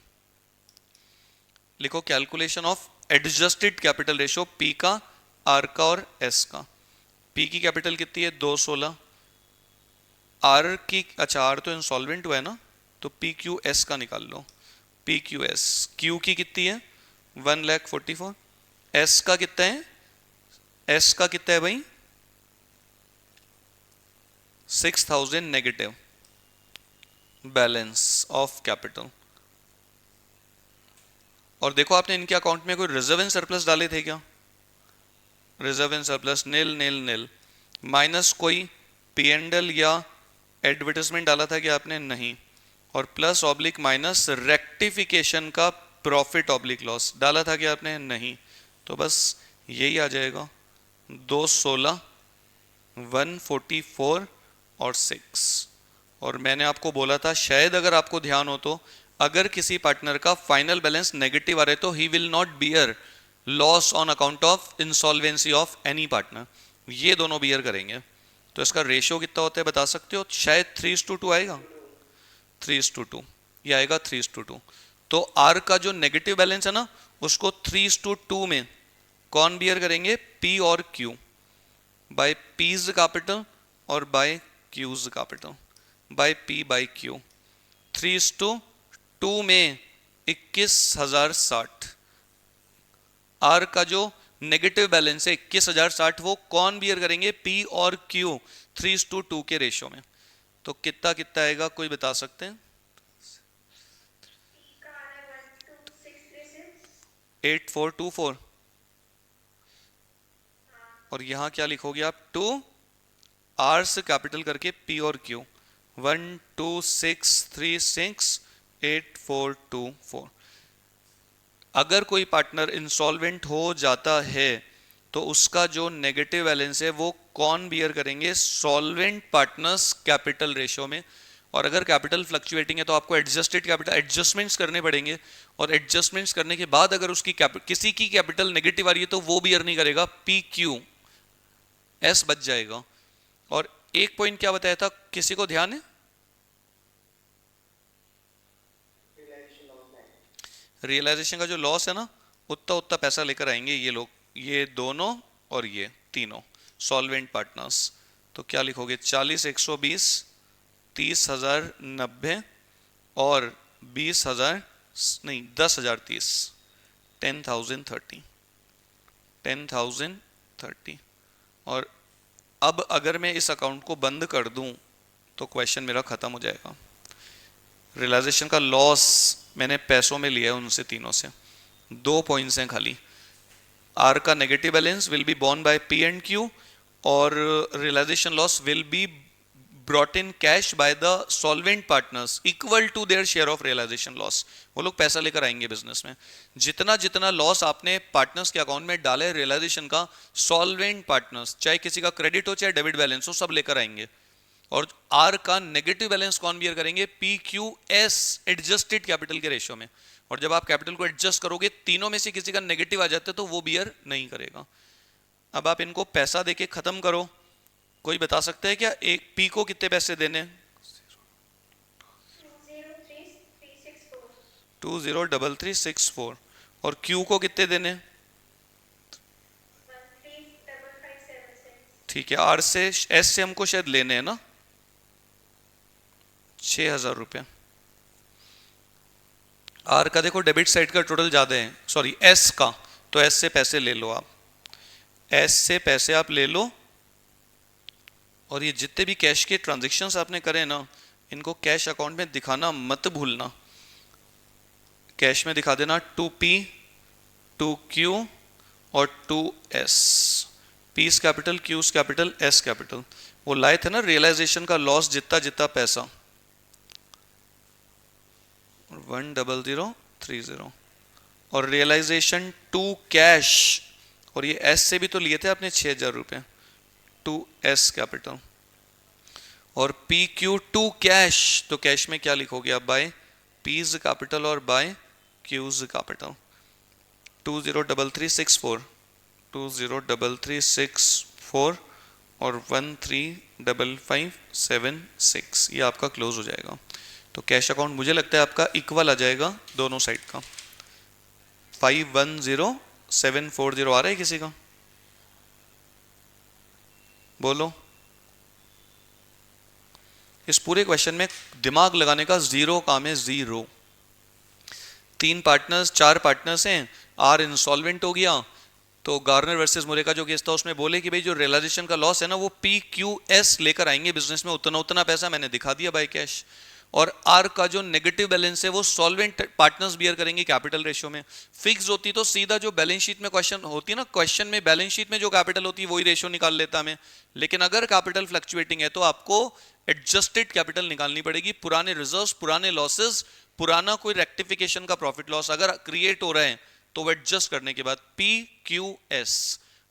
लिखो calculation of adjusted capital ratio, P का, R का और S का। P की कैपिटल कितनी है? 216, आर की, अच्छा आर तो इंसॉल्वेंट हुआ है ना, तो पी क्यू एस का निकाल लो। पी क्यू एस, क्यू की कितनी है 1,44,000, एस का कितना है, एस का कितना है भाई 6,000 नेगेटिव बैलेंस ऑफ कैपिटल। और देखो आपने इनके अकाउंट में कोई रिजर्व एंड सरप्लस डाले थे क्या, reserve and surplus nil nil nil, minus कोई पी एंड एल या एडवर्टाइजमेंट डाला था कि आपने, नहीं, और प्लस ऑब्लिक माइनस रेक्टिफिकेशन का प्रॉफिट ऑब्लिक लॉस डाला था कि आपने, नहीं, तो बस यही आ जाएगा 216 144 और 6। और मैंने आपको बोला था, शायद अगर आपको ध्यान हो तो, अगर किसी पार्टनर का फाइनल बैलेंस नेगेटिव आ रहे तो he will not bear loss on account of insolvency of any partner, ये दोनों बियर करेंगे। तो इसका रेशियो कितना होता है बता सकते हो, शायद 3:2 आएगा, 3:2, ये आएगा 3:2। तो आर का जो नेगेटिव बैलेंस है ना, उसको 3:2 में कौन बियर करेंगे, पी और क्यू, बाय पीज कैपिटल और by Q's capital, by P by Q. 3:2 में 21,060, आर का जो नेगेटिव बैलेंस है 21,060, वो कौन बियर करेंगे, पी और क्यू, 3:2 के रेशियो में। तो कितना कितना आएगा, कोई बता सकते हैं, 8424, और यहां क्या लिखोगे आप, 2 आर से कैपिटल करके पी और क्यू, 126368424। अगर कोई पार्टनर इंसॉल्वेंट हो जाता है तो उसका जो नेगेटिव बैलेंस है वो कौन बियर करेंगे, सॉल्वेंट पार्टनर्स कैपिटल रेशियो में। और अगर कैपिटल फ्लक्चुएटिंग है तो आपको एडजस्टेड कैपिटल एडजस्टमेंट्स करने पड़ेंगे, और एडजस्टमेंट्स करने के बाद अगर उसकी किसी की कैपिटल नेगेटिव आ रही है तो वो बियर नहीं करेगा, पी क्यू एस बच जाएगा। और एक पॉइंट क्या बताया था, किसी को ध्यान है, रियलाइजेशन का जो लॉस है ना, उतना उतना पैसा लेकर आएंगे ये लोग, ये दोनों और ये तीनों सॉल्वेंट पार्टनर्स। तो क्या लिखोगे, 40,120, 30,090 और 20,000, नहीं 10,030, 10,030, 10,030। और अब अगर मैं इस अकाउंट को बंद कर दूं तो क्वेश्चन मेरा खत्म हो जाएगा। रियलाइजेशन का लॉस मैंने पैसों में लिया है उनसे तीनों से, 2 पॉइंट्स हैं खाली, आर का negative balance will be borne by P and Q, और realisation loss will be brought in cash by the solvent partners equal to their share of realisation loss. वो लोग पैसा लेकर आएंगे बिजनेस में, जितना जितना लॉस आपने पार्टनर्स के अकाउंट में डाले रियलाइजेशन का, सॉल्वेंट पार्टनर्स चाहे किसी का क्रेडिट हो चाहे डेबिट बैलेंस हो, सब लेकर आएंगे। और आर का नेगेटिव बैलेंस कौन बियर करेंगे, P Q S adjusted capital के रेशियो में। और जब आप कैपिटल को एडजस्ट करोगे, तीनों में से किसी का नेगेटिव आ जाता है तो वो बियर नहीं करेगा। अब आप इनको पैसा देके खत्म करो, कोई बता सकता है क्या, एक पी को कितने पैसे देने, 203364, और क्यू को कितने देने, ठीक है, आर से एस से हमको शायद लेने हैं ना 6,000 रुपये। आर का देखो डेबिट साइड का टोटल ज़्यादा है, सॉरी एस का, तो एस से पैसे ले लो आप, एस से पैसे आप ले लो। और ये जितने भी कैश के ट्रांजेक्शन्स आपने करे ना, इनको कैश अकाउंट में दिखाना मत भूलना, कैश में दिखा देना 2P 2Q और 2S, piece capital cues capital S capital. वो लाए थे ना रियलाइजेशन का लॉस जितना जितना पैसा, 10030, और रियलाइजेशन 2 कैश, और ये एस से भी तो लिए थे आपने 6,000 रुपये, 2S कैपिटल, और PQ2 कैश, तो कैश में क्या लिखोगे आप, बाय पीज कैपिटल और बाय क्यूज कैपिटल, 203364, 203364 और 135576, ये आपका क्लोज हो जाएगा। तो कैश अकाउंट मुझे लगता है आपका इक्वल आ जाएगा दोनों साइड का। 510740 आ रहा है किसी का, बोलो। इस पूरे क्वेश्चन में दिमाग लगाने का जीरो काम है, जीरो। 4 पार्टनर्स हैं, आर इंसॉल्वेंट हो गया, तो गार्नर वर्सेस मुरे का जो केस था उसमें बोले कि भाई जो रियलाइजेशन का लॉस है ना वो PQS लेकर आएंगे बिजनेस में, उतना उतना पैसा मैंने दिखा दिया बाय कैश। और आर का जो नेगेटिव बैलेंस है वो सॉल्वेंट पार्टनर्स बियर करेंगे कैपिटल रेशियो में। फिक्स होती तो सीधा जो बैलेंस शीट में क्वेश्चन होती है ना, क्वेश्चन में बैलेंस शीट में जो कैपिटल होती है वही रेशियो निकाल लेता मैं, लेकिन अगर कैपिटल फ्लक्चुएटिंग है तो आपको एडजस्टेड कैपिटल निकालनी पड़ेगी। पुराने रिजर्व्स, पुराने लॉसेस, पुराना कोई रेक्टिफिकेशन का प्रॉफिट लॉस अगर क्रिएट हो रहे हैं तो वो एडजस्ट करने के बाद PQS,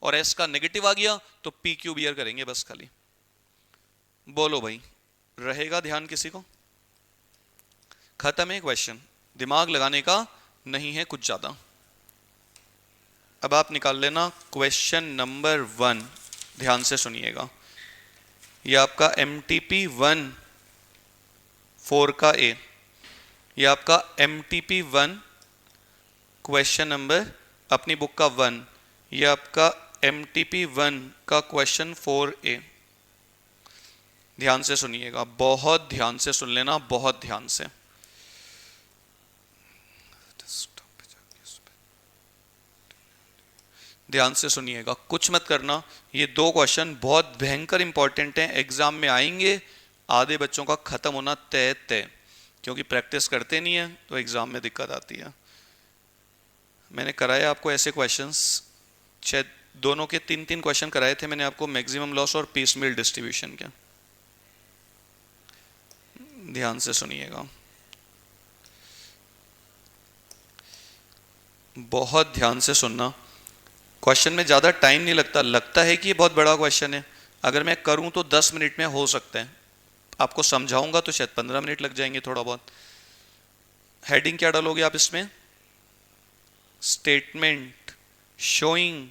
और S का नेगेटिव आ गया तो PQ बियर करेंगे बस खाली। बोलो भाई, रहेगा ध्यान किसी को? खत्म है क्वेश्चन, दिमाग लगाने का नहीं है कुछ ज्यादा। अब आप निकाल लेना क्वेश्चन नंबर 1, ध्यान से सुनिएगा। ये आपका MTP 1 4 का A, ये आपका MTP 1 क्वेश्चन नंबर अपनी बुक का 1, ये आपका MTP 1 का क्वेश्चन 4A। ध्यान से सुनिएगा, बहुत ध्यान से सुन लेना, बहुत ध्यान से। ध्यान से सुनिएगा, कुछ मत करना। ये 2 क्वेश्चन बहुत भयंकर इंपॉर्टेंट हैं, एग्जाम में आएंगे। आधे बच्चों का खत्म होना तय तय, क्योंकि प्रैक्टिस करते नहीं है तो एग्जाम में दिक्कत आती है। मैंने कराया आपको ऐसे क्वेश्चंस, शायद दोनों के 3-3 क्वेश्चन कराए थे मैंने आपको, मैक्सिमम लॉस और पीसमील डिस्ट्रीब्यूशन के। ध्यान से सुनिएगा, बहुत ध्यान से सुनना। क्वेश्चन में ज़्यादा टाइम नहीं लगता, लगता है कि ये बहुत बड़ा क्वेश्चन है, अगर मैं करूं तो 10 मिनट में हो सकता है, आपको समझाऊंगा तो शायद 15 मिनट लग जाएंगे थोड़ा बहुत। हेडिंग क्या डालोगे आप इसमें? Statement showing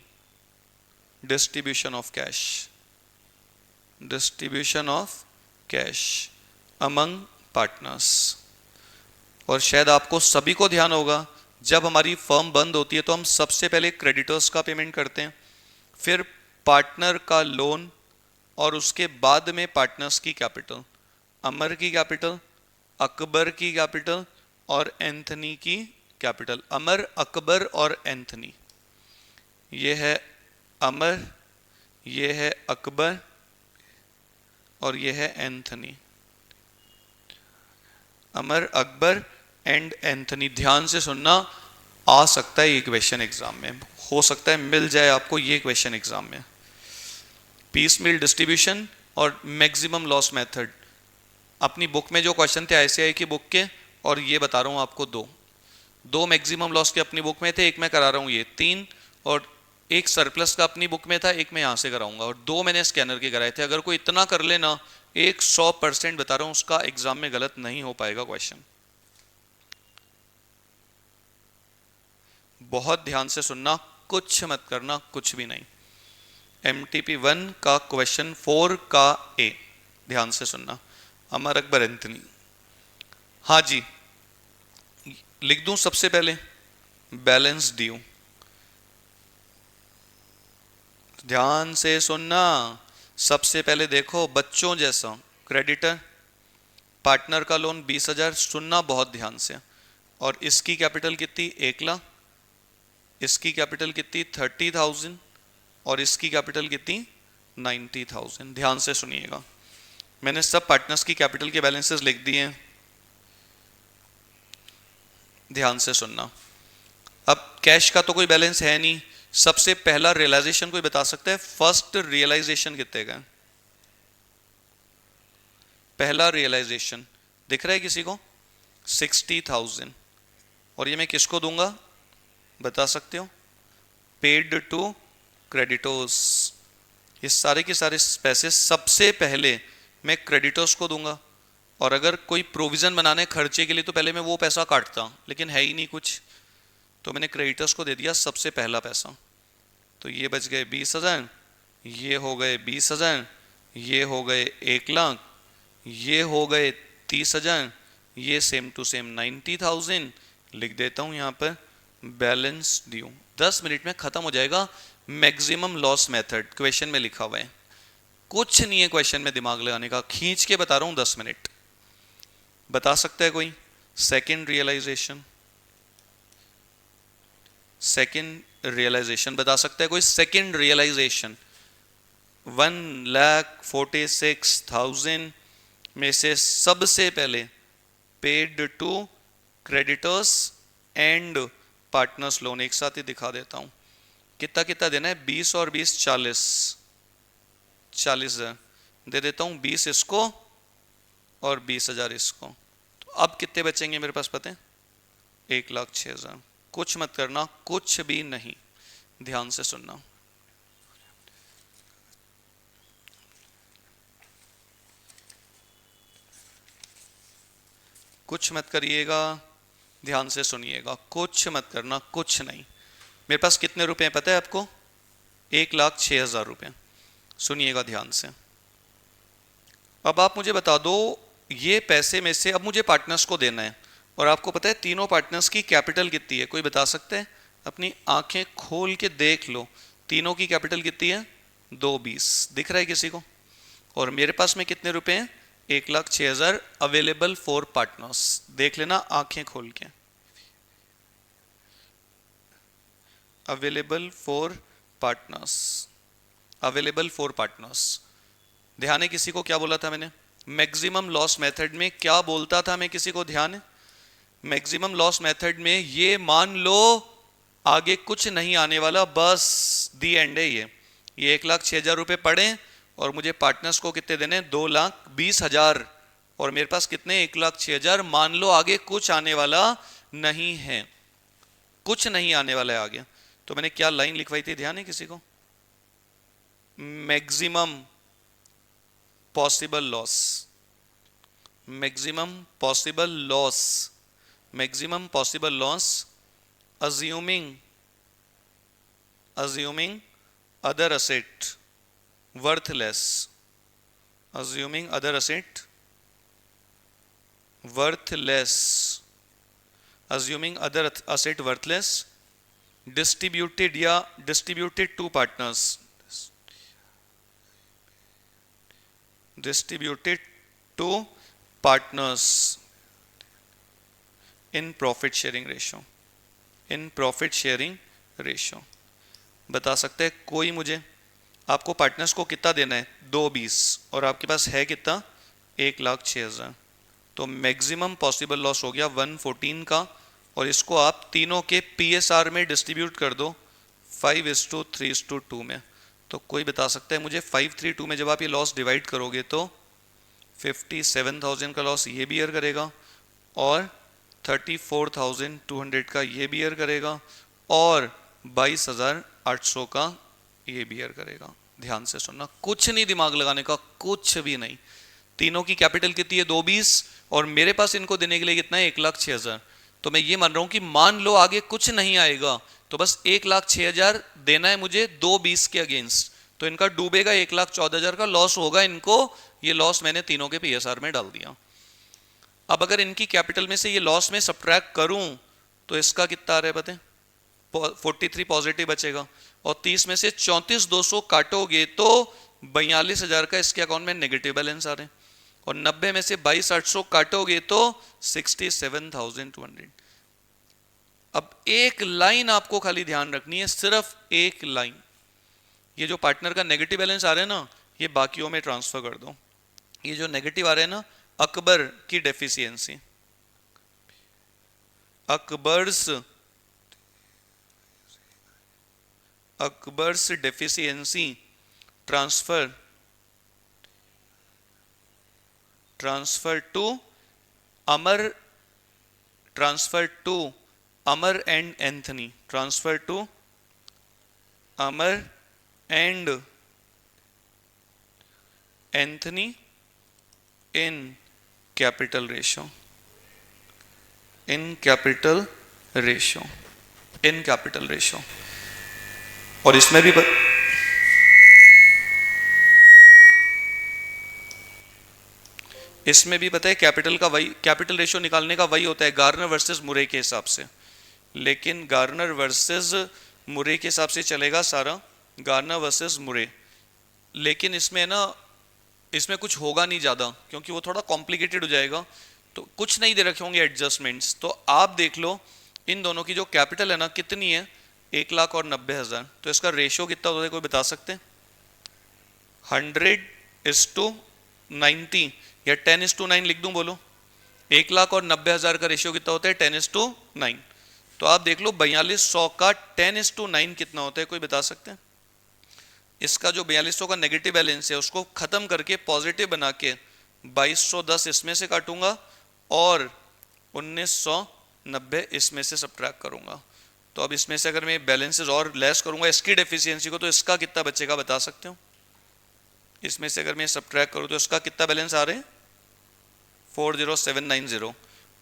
distribution of cash, distribution of cash among partners. और शायद आपको सभी को ध्यान होगा, जब हमारी फर्म बंद होती है तो हम सबसे पहले क्रेडिटर्स का पेमेंट करते हैं, फिर पार्टनर का लोन, और उसके बाद में पार्टनर्स की कैपिटल। अमर की कैपिटल, अकबर की कैपिटल और एंथनी की कैपिटल। अमर, अकबर और एंथनी, ये है अमर, ये है अकबर और ये है Anthony. Amar, Akbar and Anthony. ध्यान से सुनना, आ सकता है ये क्वेश्चन एग्जाम में, हो सकता है मिल जाए आपको ये क्वेश्चन एग्जाम में। पीस मील डिस्ट्रीब्यूशन और मैक्सिमम लॉस मेथड, अपनी बुक में जो क्वेश्चन थे ICAI की बुक के, और ये बता रहा हूँ आपको दो मैक्सिमम लॉस के अपनी बुक में थे, एक मैं करा रहा हूँ ये 3, और एक सरप्लस का अपनी बुक में था, एक मैं यहाँ से कराऊंगा, और 2 मैंने स्कैनर के कराए थे। अगर कोई इतना कर लेना, 100% बता रहा हूँ उसका एग्जाम में गलत नहीं हो पाएगा क्वेश्चन। बहुत ध्यान से सुनना, कुछ मत करना, कुछ भी नहीं। MTP 1 का क्वेश्चन 4 का A, ध्यान से सुनना। अमर, अकबर, एंथनी। हाँ जी, लिख दूं सबसे पहले बैलेंस ड्यू। ध्यान से सुनना, सबसे पहले देखो बच्चों जैसा, क्रेडिटर, पार्टनर का लोन 20,000, सुनना बहुत ध्यान से, और इसकी कैपिटल कितनी? 1 लाख, इसकी कैपिटल कितनी? 30,000, और इसकी कैपिटल कितनी? 90,000। ध्यान से सुनिएगा, मैंने सब पार्टनर्स की कैपिटल के बैलेंसेस लिख दिए हैं, ध्यान से सुनना। अब कैश का तो कोई बैलेंस है नहीं, सबसे पहला रियलाइजेशन कोई बता सकता है? फर्स्ट रियलाइजेशन कितने का है? पहला रियलाइजेशन दिख रहा है किसी को? 60,000, और ये मैं किसको दूंगा बता सकते हो? Paid to creditors. ये सारे के सारे पैसे सबसे पहले मैं क्रेडिटर्स को दूंगा, और अगर कोई प्रोविजन बनाने खर्चे के लिए तो पहले मैं वो पैसा काटता, लेकिन है ही नहीं कुछ, तो मैंने क्रेडिटर्स को दे दिया सबसे पहला पैसा। तो ये बच गए 20,000, ये हो गए 20,000, ये हो गए 1 लाख, ये हो गए 30,000, ये सेम टू सेम 90,000। लिख देता हूँ यहाँ पर बैलेंस ड्यू। 10 मिनट में खत्म हो जाएगा। मैक्सिमम लॉस मेथड क्वेश्चन में लिखा हुआ है, कुछ नहीं है क्वेश्चन में दिमाग लगाने का, खींच के बता रहा हूं 10 मिनट। बता सकता है कोई? सेकंड रियलाइजेशन, सेकंड रियलाइजेशन बता सकता है कोई? सेकंड रियलाइजेशन 1,46,000 में से सबसे पहले paid to creditors and partners loan, एक साथ ही दिखा देता हूं कितना कितना देना है। 20 और 20 40,000 दे देता हूं, 20 इसको और 20,000 इसको। तो अब कितने बचेंगे मेरे पास पता है? 1,06,000। कुछ मत करना, कुछ भी नहीं, ध्यान से सुनना। कुछ मत करिएगा, ध्यान से सुनिएगा, कुछ मत करना, कुछ नहीं। मेरे पास कितने रुपए हैं पता है आपको? 1,06,000 रुपये। सुनिएगा ध्यान से। अब आप मुझे बता दो, ये पैसे में से अब मुझे पार्टनर्स को देना है, और आपको पता है तीनों पार्टनर्स की कैपिटल कितनी है? कोई बता सकते हैं? अपनी आंखें खोल के देख लो, तीनों की कैपिटल कितनी है? 220। दिख रहा है किसी को? और मेरे पास में कितने रुपए हैं? 1,06,000 अवेलेबल फॉर पार्टनर्स। देख लेना आंखें खोल के, available for partners, available for partners. ध्यान है किसी को? क्या बोला था मैंने? मैक्सिमम लॉस मेथड में क्या बोलता था मैं? किसी को ध्यान है? मैक्सिमम लॉस मेथड में ये मान लो आगे कुछ नहीं आने वाला, बस दी एंड है। ये 1,06,000 रुपये पड़े और मुझे पार्टनर्स को कितने देने? 2,20,000। और मेरे पास कितने? 1,06,000। मान लो आगे कुछ आने वाला नहीं है, कुछ नहीं आने वाला है आगे। तो मैंने क्या लाइन लिखवाई थी? ध्यान है किसी को? Maximum possible loss, maximum possible loss, maximum possible loss assuming other asset worthless, assuming other asset worthless, assuming other asset worthless, distributed या distributed to partners, distributed to partners in profit sharing ratio, in profit sharing ratio। बता सकते हैं कोई मुझे? आपको partners को कितना देना है? 220, और आपके पास है कितना? 1,06,000। तो मैक्सिमम पॉसिबल लॉस हो गया 114 का, और इसको आप तीनों के PSR में डिस्ट्रीब्यूट कर दो 5:3:2 में। तो कोई बता सकता है मुझे 5:3:2 में जब आप ये लॉस डिवाइड करोगे तो 57,000 का लॉस ये बियर करेगा, और 34,200 का ये बियर करेगा, और 22,800 का ये बियर करेगा। ध्यान से सुनना, कुछ नहीं दिमाग लगाने का, कुछ भी नहीं। तीनों की कैपिटल कितनी है? 220, और मेरे पास इनको देने के लिए कितना है? 1,06,000। तो मैं ये मान रहा हूं कि मान लो आगे कुछ नहीं आएगा, तो बस 1,06,000 देना है मुझे 220 के अगेंस्ट। तो इनका डूबेगा, 1,14,000 का लॉस होगा इनको। ये लॉस मैंने तीनों के PSR में डाल दिया। अब अगर इनकी कैपिटल में से ये लॉस में सब्ट्रैक्ट करूं तो इसका कितना आ रहा है पता है? 43 पॉजिटिव बचेगा, और 30 में से 34,200 काटोगे तो 42,000 का इसके अकाउंट में नेगेटिव बैलेंस आ रहे हैं, और 90 में से 22,800 काटोगे तो 67,200। अब एक लाइन आपको खाली ध्यान रखनी है, सिर्फ एक लाइन। ये जो पार्टनर का नेगेटिव बैलेंस आ रहा है ना, ये बाकियों में ट्रांसफर कर दो। ये जो नेगेटिव आ रहा है ना, अकबर की deficiency, Akbar's deficiency transfer to Amar, transfer to Amar and Anthony, transfer to Amar and Anthony in capital ratio, in capital ratio, in capital ratio. और इसमें भी पता है कैपिटल का वही, कैपिटल रेशियो निकालने का वही होता है गार्नर वर्सेस मुरे के हिसाब से। लेकिन गार्नर वर्सेस मुरे के हिसाब से चलेगा सारा, गार्नर वर्सेस मुरे। लेकिन इसमें ना, इसमें कुछ होगा नहीं ज़्यादा, क्योंकि वो थोड़ा कॉम्प्लिकेटेड हो जाएगा, तो कुछ नहीं दे रखे होंगे एडजस्टमेंट्स। तो आप देख लो इन दोनों की जो कैपिटल है ना कितनी है, 1,90,000। तो इसका रेशियो कितना होता है, कोई बता सकते हैं? 100:90 या 10:9 लिख दूं, बोलो। 1,90,000 का रेशियो कितना होता है, 10:9। तो आप देख लो 4200 का 10:9 कितना होता है, कोई बता सकते हैं? इसका जो 4200 का नेगेटिव बैलेंस है उसको खत्म करके पॉजिटिव बना के 2210 इसमें से काटूंगा और 1990 इसमें से सब्ट्रैक्ट करूंगा। तो अब इसमें से अगर मैं बैलेंसेस और लेस करूंगा इसकी डेफिशिएंसी को, तो इसका कितना बचेगा बता सकते हो? इसमें से अगर मैं सब्ट्रैक्ट करूं तो इसका कितना बैलेंस आ रहे हैं, 40790,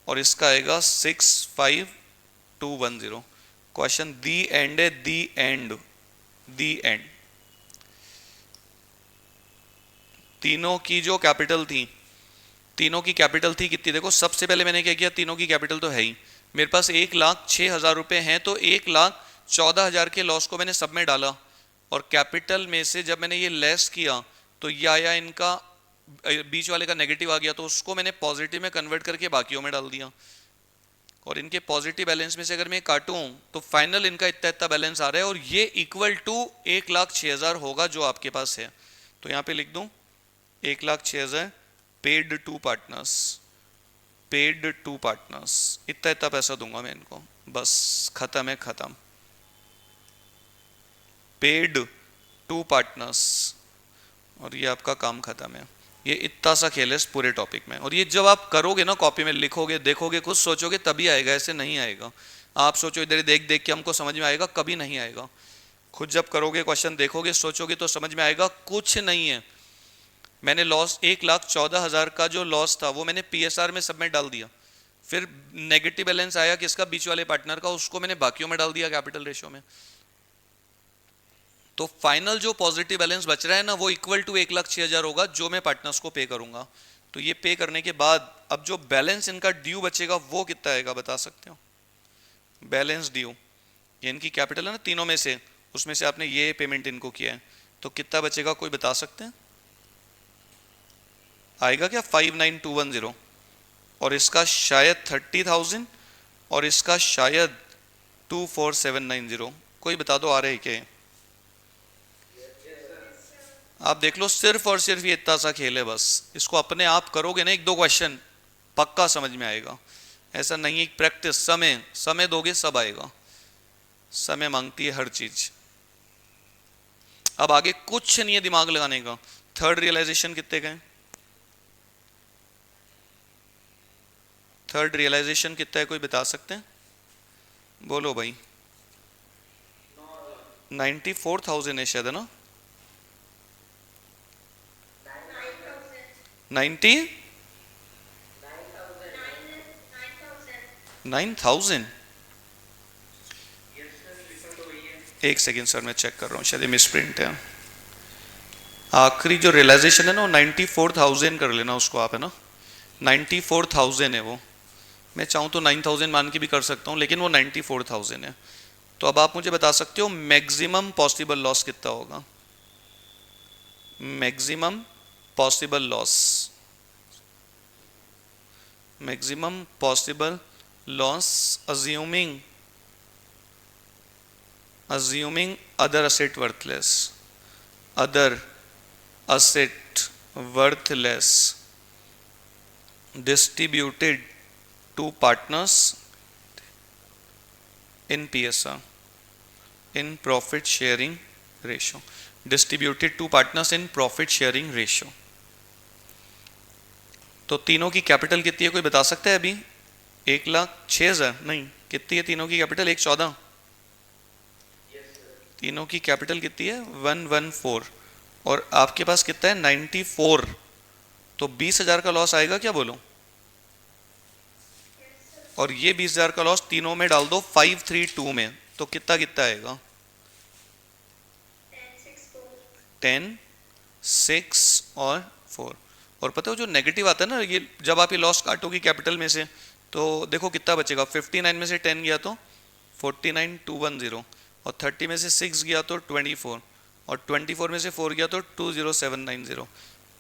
और इसका आएगा 65210। क्वेश्चन दी एंड है, दी एंड, दी एंड। तीनों की जो कैपिटल थी, तीनों की कैपिटल थी कितनी, देखो सबसे पहले मैंने क्या किया, तीनों की कैपिटल तो है ही, मेरे पास 1,06,000 रुपए हैं, तो 1,14,000 के लॉस को मैंने सब में डाला, और कैपिटल में से जब मैंने ये लेस किया तो ये आया, इनका बीच वाले का नेगेटिव आ गया, तो उसको मैंने पॉजिटिव में कन्वर्ट करके बाकियों में डाल दिया, और इनके पॉजिटिव बैलेंस में से अगर मैं काटूं तो फाइनल इनका इतना इतना बैलेंस आ रहा है, और ये इक्वल टू 1,06,000 होगा जो आपके पास है। तो यहाँ पे लिख दूं 1,06,000 paid to partners, paid to partners, इतना इतना पैसा दूंगा मैं इनको, बस खत्म है, खत्म। पेड टू पार्टनर्स, और ये आपका काम खत्म है। ये इतना सा खेल है इस पूरे टॉपिक में, और ये जब आप करोगे ना, कॉपी में लिखोगे, देखोगे, कुछ सोचोगे, तभी आएगा, ऐसे नहीं आएगा। आप सोचो इधर देख देख के हमको समझ में आएगा, कभी नहीं आएगा। खुद जब करोगे, क्वेश्चन देखोगे, सोचोगे, तो समझ में आएगा कुछ नहीं है। मैंने लॉस 1,14,000 का जो लॉस था वो मैंने पीएसआर में सब में डाल दिया, फिर नेगेटिव बैलेंस आया किसका, बीच वाले पार्टनर का, उसको मैंने बाकियों में डाल दिया कैपिटल रेशियो में। तो फाइनल जो पॉजिटिव बैलेंस बच रहा है ना, वो इक्वल टू 1,06,000 होगा जो मैं पार्टनर्स को पे करूंगा। तो ये पे करने के बाद अब जो बैलेंस इनका ड्यू बचेगा वो कितना आएगा बता सकते हो? बैलेंस ड्यू, ये इनकी कैपिटल है ना तीनों में से, उसमें से आपने ये पेमेंट इनको किया है, तो कितना बचेगा कोई बता सकते हैं? आएगा क्या 59,210, और इसका शायद 30,000, और इसका शायद 24,790। कोई बता दो आ रहे है क्या? आप देख लो, सिर्फ और सिर्फ ये इतना सा खेल है, बस इसको अपने आप करोगे ना, एक दो क्वेश्चन पक्का समझ में आएगा। ऐसा नहीं है, प्रैक्टिस, समय समय दोगे सब आएगा, समय मांगती है हर चीज। अब आगे कुछ नहीं है दिमाग लगाने का। थर्ड रियलाइजेशन कितने गए, थर्ड रियलाइजेशन कितना है कोई बता सकते हैं? बोलो भाई। 94,000 है शायद, है ना? 99,000। एक सेकेंड सर, मैं चेक कर रहा हूँ, शायद मिस प्रिंट है। आखिरी जो रियलाइजेशन है ना वो 94,000 कर लेना उसको आप, है ना? 94,000 है वो। मैं चाहूँ तो 9,000 मान के भी कर सकता हूँ, लेकिन वो 94,000 है। तो अब आप मुझे बता सकते हो मैक्सिमम पॉसिबल लॉस कितना होगा? Maximum possible loss, maximum possible loss assuming other asset worthless, other asset worthless, distributed to partners in PSR, in profit sharing ratio, distributed to partners in profit sharing ratio। तो तीनों की capital कितनी है कोई बता सकता है अभी? 1,06,000 नहीं, कितनी है तीनों की कैपिटल? 1,14। तीनों की कैपिटल कितनी है? 114, और आपके पास कितना है? 94। तो 20,000 का लॉस आएगा क्या, बोलो? और ये 20,000 का लॉस तीनों में डाल दो 532 में, तो कितना कितना आएगा? 10, 6 और 4। और पता हो जो नेगेटिव आता है ना, ये जब आप ये लॉस काटोगी कैपिटल में से, तो देखो कितना बचेगा। 59 में से 10 गया तो 49,210, और 30 में से 6 गया तो 24, और 24 में से 4 गया तो 20790।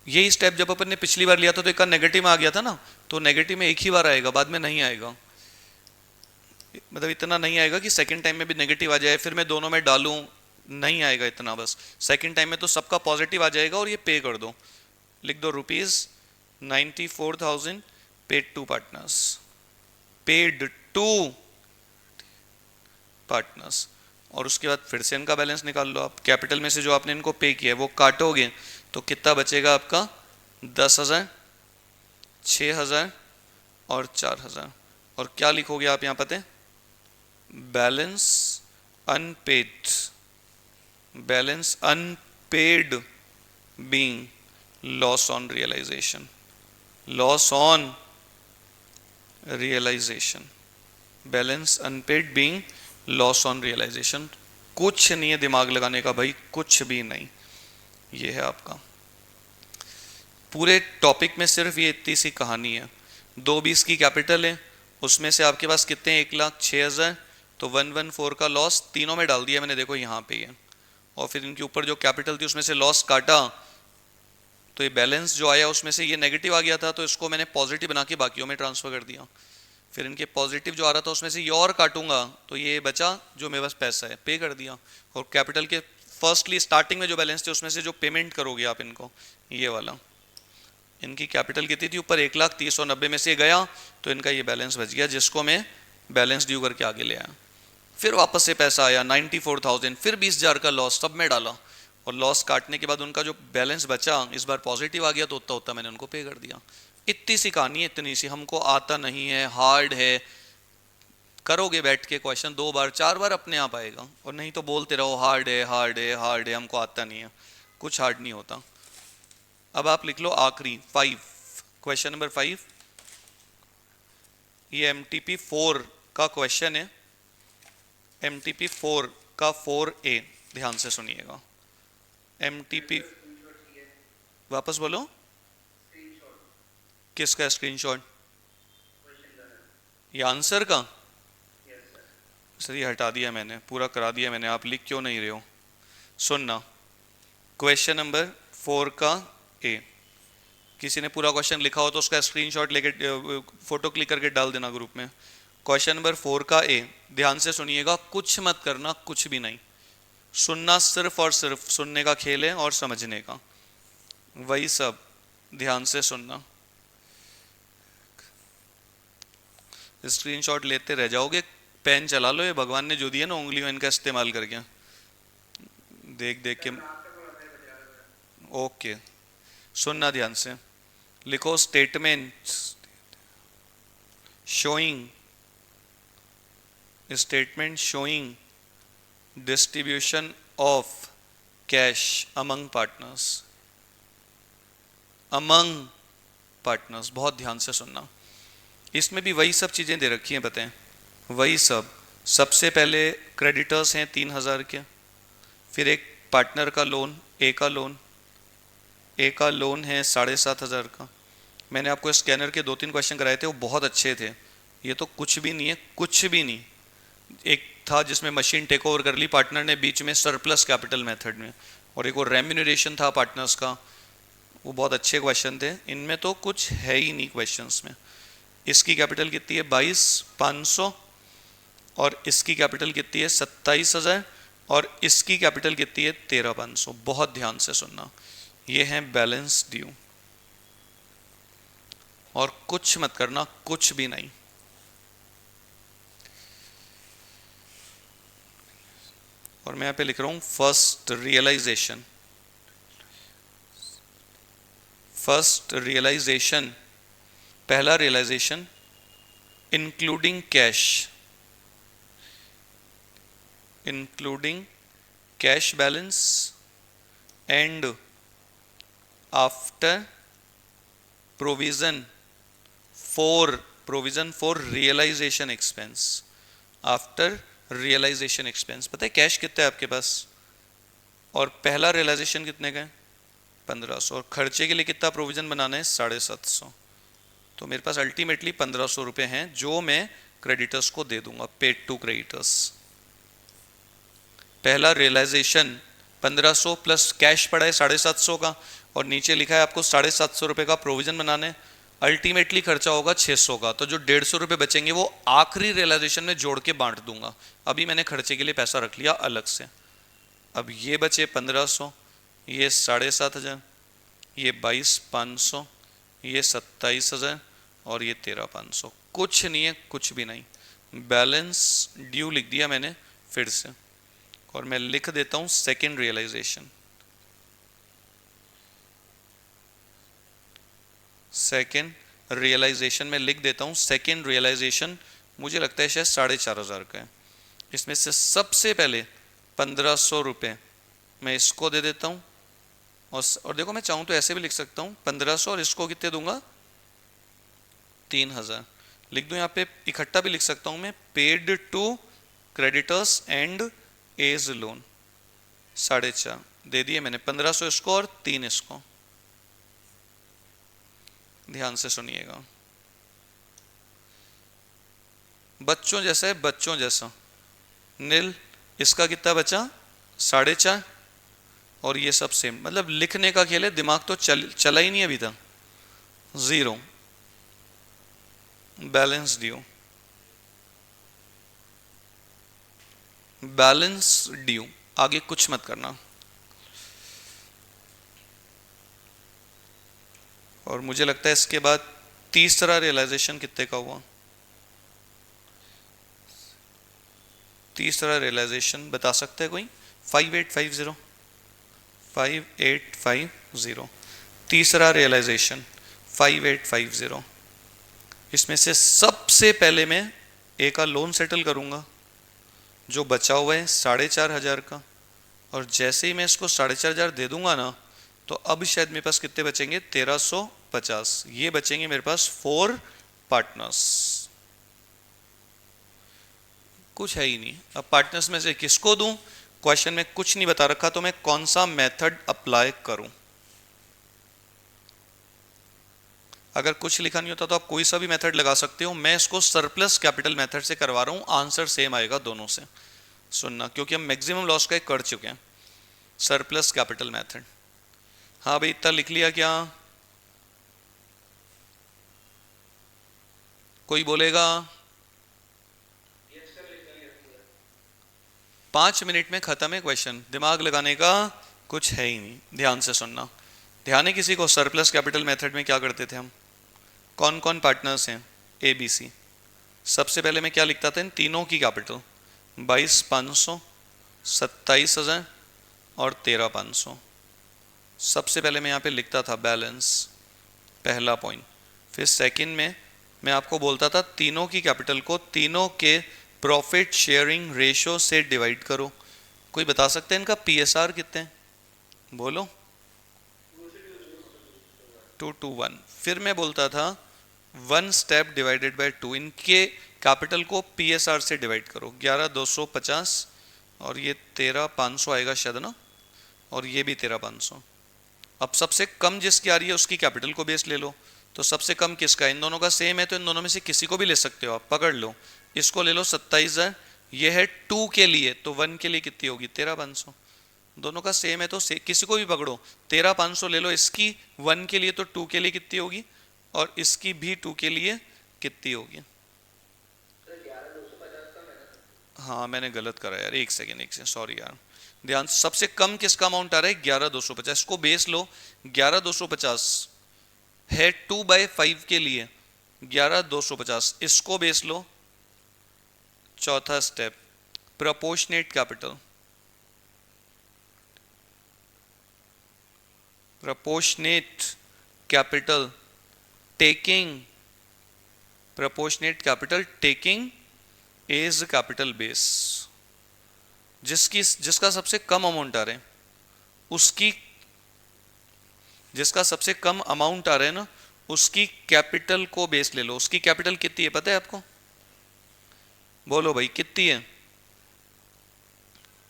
यही स्टेप जब अपन ने पिछली बार लिया था तो एक नेगेटिव में आ गया था ना, तो नेगेटिव में एक ही बार आएगा, बाद में नहीं आएगा। मतलब इतना नहीं आएगा कि सेकंड टाइम में भी नेगेटिव आ जाए फिर मैं दोनों में डालूं, नहीं आएगा इतना। बस सेकंड टाइम में तो सबका पॉजिटिव आ जाएगा और ये पे कर दो, लिख दो ₹94,000 paid to partners, paid to partners. और उसके बाद फिर से इनका बैलेंस निकाल लो आप। कैपिटल में से जो आपने इनको पे किया है वो काटोगे तो कितना बचेगा आपका? 10,000, 6,000 और 4,000। और क्या लिखोगे आप यहाँ पते? Balance unpaid, balance unpaid being loss on realisation, loss on realisation, balance unpaid being loss on realisation. कुछ नहीं है दिमाग लगाने का भाई, कुछ भी नहीं। ये है आपका पूरे टॉपिक में सिर्फ ये इतनी सी कहानी है। 220 की कैपिटल है, उसमें से आपके पास कितने? 1,06,000, तो 114 का लॉस तीनों में डाल दिया मैंने, देखो यहाँ पे है। और फिर इनके ऊपर जो कैपिटल थी उसमें से लॉस काटा तो ये बैलेंस जो आया उसमें से ये नेगेटिव आ गया था, तो इसको मैंने पॉजिटिव बना के बाकियों में ट्रांसफर कर दिया। फिर इनके पॉजिटिव जो आ रहा था उसमें से ये और काटूंगा तो ये बचा जो मेरे पास पैसा है, पे कर दिया। और कैपिटल के फर्स्टली स्टार्टिंग में जो बैलेंस थे उसमें से जो पेमेंट करोगे आप इनको, ये वाला, इनकी कैपिटल कितनी थी ऊपर? 1,30,90 में से गया तो इनका ये बैलेंस बच गया, जिसको मैं बैलेंस ड्यू करके आगे ले आया। फिर वापस से पैसा आया 94,000, फिर 20,000 का लॉस सब में डाला, और लॉस काटने के बाद उनका जो बैलेंस बचा इस बार पॉजिटिव आ गया तो उतना उतना मैंने उनको पे कर दिया। इतनी सी कहानी है, इतनी सी। हमको आता नहीं है, हार्ड है, करोगे बैठ के क्वेश्चन 2 बार 4 बार अपने आप आएगा। और नहीं तो बोलते रहो हार्ड है हार्ड है हार्ड है, हमको आता नहीं है। कुछ हार्ड नहीं होता। अब आप लिख लो आखिरी 5, क्वेश्चन नंबर 5। ये MTP 4 का क्वेश्चन है, MTP 4 का 4A, ध्यान से सुनिएगा। MTP, वापस बोलो, किसका स्क्रीनशॉट? ये आंसर का? सर ये हटा दिया मैंने, पूरा करा दिया मैंने, आप लिख क्यों नहीं रहे हो? सुनना, क्वेश्चन नंबर 4 का A, किसी ने पूरा क्वेश्चन लिखा हो तो उसका स्क्रीनशॉट लेके फोटो क्लिक करके डाल देना ग्रुप में। क्वेश्चन नंबर 4 का A, ध्यान से सुनिएगा, कुछ मत करना, कुछ भी नहीं सुनना, सिर्फ और सिर्फ सुनने का खेल है और समझने का, वही सब। ध्यान से सुनना, स्क्रीनशॉट लेते रह जाओगे। पेन चला लो, ये भगवान ने जो दिया ना उंगलियों, इनका इस्तेमाल करके देख देख के। ओके, सुनना ध्यान से। लिखो statement showing, statement showing distribution of cash among partners, among partners. बहुत ध्यान से सुनना, इसमें भी वही सब चीज़ें दे रखी हैं, बताएं वही सब। सबसे पहले क्रेडिटर्स हैं 3,000 के, फिर एक पार्टनर का लोन, ए का लोन, ए का लोन है 7,500 का। मैंने आपको स्कैनर के 2-3 क्वेश्चन कराए थे, वो बहुत अच्छे थे। ये तो कुछ भी नहीं है, कुछ भी नहीं। एक था जिसमें मशीन टेक ओवर कर ली पार्टनर ने बीच में सरप्लस कैपिटल मेथड में, और एक वो रेम्यूनरेशन था पार्टनर्स का, वो बहुत अच्छे क्वेश्चन थे। इनमें तो कुछ है ही नहीं क्वेश्चंस में। इसकी कैपिटल कितनी है? 22,500, और इसकी कैपिटल कितनी है? 27,000, और इसकी कैपिटल कितनी है? 13,500। बहुत ध्यान से सुनना, ये है बैलेंस ड्यू, और कुछ मत करना, कुछ भी नहीं। और मैं यहाँ पे लिख रहा हूँ फर्स्ट रियलाइजेशन, फर्स्ट रियलाइजेशन, पहला realisation including cash, including cash balance and after provision for realisation expense, after realisation expense. पता है कैश कितना है आपके पास, और पहला रियलाइजेशन कितने का है? 1,500, और खर्चे के लिए कितना प्रोविजन बनाना है? 750। तो मेरे पास अल्टीमेटली 1,500 रुपये हैं जो मैं क्रेडिटर्स को दे दूंगा, पेड टू क्रेडिटर्स। पहला रियलाइजेशन 1500 प्लस कैश पड़ा है 750 का, और नीचे लिखा है आपको 750 रुपये का प्रोविजन बनाने। अल्टीमेटली खर्चा होगा 600 का, तो जो 150 रुपये बचेंगे वो आखिरी रियलाइजेशन में जोड़ के बांट दूंगा। अभी मैंने खर्चे के लिए पैसा रख लिया अलग से। अब ये बचे 1500, ये 7500, ये 22,500, ये 27,000 और ये 13,500। कुछ नहीं है, कुछ भी नहीं। बैलेंस ड्यू लिख दिया मैंने फिर से, और मैं लिख देता हूं सेकेंड रियलाइजेशन। सेकेंड रियलाइजेशन में लिख देता हूं, सेकेंड रियलाइजेशन मुझे लगता है शायद 4,500 का है। इसमें से सबसे पहले 1500 रुपये मैं इसको दे देता हूं, और देखो मैं चाहूं तो ऐसे भी लिख सकता हूं 1500, और इसको कितने दूंगा 3,000 लिख दूं। यहाँ पे इकट्ठा भी लिख सकता हूं मैं, paid to creditors and as loan 4.5 दे दिए मैंने, 1500 इसको और 3 इसको। ध्यान से सुनिएगा, बच्चों जैसा है, बच्चों जैसा। नील, इसका कितना बचा 4.5, और ये सब सेम, मतलब लिखने का खेल है, दिमाग तो चला ही नहीं अभी तक। 0 बैलेंस ड्यू, बैलेंस ड्यू, आगे कुछ मत करना। और मुझे लगता है इसके बाद तीसरा रियलाइजेशन कितने का हुआ, तीसरा रियलाइजेशन बता सकते हैं कोई? 5850, 5850 तीसरा रियलाइजेशन 5850। इसमें से सबसे पहले मैं ए का लोन सेटल करूंगा जो बचा हुआ है 4,500 का, और जैसे ही मैं इसको 4,500 दे दूंगा ना, तो अब शायद मेरे पास कितने बचेंगे 1,350। ये बचेंगे मेरे पास 4 पार्टनर्स, कुछ है ही नहीं। अब पार्टनर्स में से किसको दूं, क्वेश्चन में कुछ नहीं बता रखा, तो मैं कौन सा मेथड अप्लाई करूं? अगर कुछ लिखा नहीं होता तो आप कोई सा भी मेथड लगा सकते हो। मैं इसको सरप्लस कैपिटल मेथड से करवा रहा हूं, आंसर सेम आएगा दोनों से। सुनना, क्योंकि हम मैक्सिमम लॉस का एक कर चुके हैं, सरप्लस कैपिटल मेथड। हाँ भाई, इतना लिख लिया क्या? कोई बोलेगा? 5 मिनट में खत्म है क्वेश्चन, दिमाग लगाने का कुछ है ही नहीं। ध्यान से सुनना, ध्यान है किसी को? सरप्लस कैपिटल मेथड में क्या करते थे हम? कौन कौन पार्टनर्स हैं? A B C. सबसे पहले मैं क्या लिखता था इन तीनों की कैपिटल? 22,500, 27,000 और 13,500। सबसे पहले मैं यहाँ पे लिखता था बैलेंस, पहला पॉइंट। फिर सेकंड में मैं आपको बोलता था तीनों की कैपिटल को तीनों के प्रॉफिट शेयरिंग रेशो से डिवाइड करो। कोई बता सकते हैं इनका पीएसआर कितने हैं? बोलो। 2:1। फिर मैं बोलता था 1 स्टेप डिवाइडेड बाय 2, इनके कैपिटल को पीएसआर से डिवाइड करो। 11,250 और ये 13,500 आएगा शायद ना, और ये भी 13,500। अब सबसे कम जिसकी आ रही है उसकी कैपिटल को बेस ले लो। तो सबसे कम किसका है? इन दोनों का सेम है, तो इन दोनों में से किसी को भी ले सकते हो आप। पकड़ लो, इसको ले लो 27,000, ये है 2 के लिए, तो 1 के लिए कितनी होगी? 13,500। दोनों का सेम है तो किसी को भी पकड़ो। 13,500 ले लो इसकी 1 के लिए, तो 2 के लिए कितनी होगी? और इसकी भी 2 के लिए कितनी होगी? हाँ मैंने गलत करा यार, एक सेकेंड, सॉरी यार। ध्यान, सबसे कम किसका अमाउंट आ रहा है? 11,250। इसको बेस लो, 11,250 है 2/5 के लिए, 11,250 इसको बेस लो। चौथा step, proportionate capital. Proportionate capital taking, proportionate capital taking as capital base. जिसका सबसे कम अमाउंट आ रहे हैं उसकी, जिसका सबसे कम अमाउंट आ रहा है ना, उसकी कैपिटल को बेस ले लो। उसकी कैपिटल कितनी है पता है आपको? बोलो भाई कितनी है?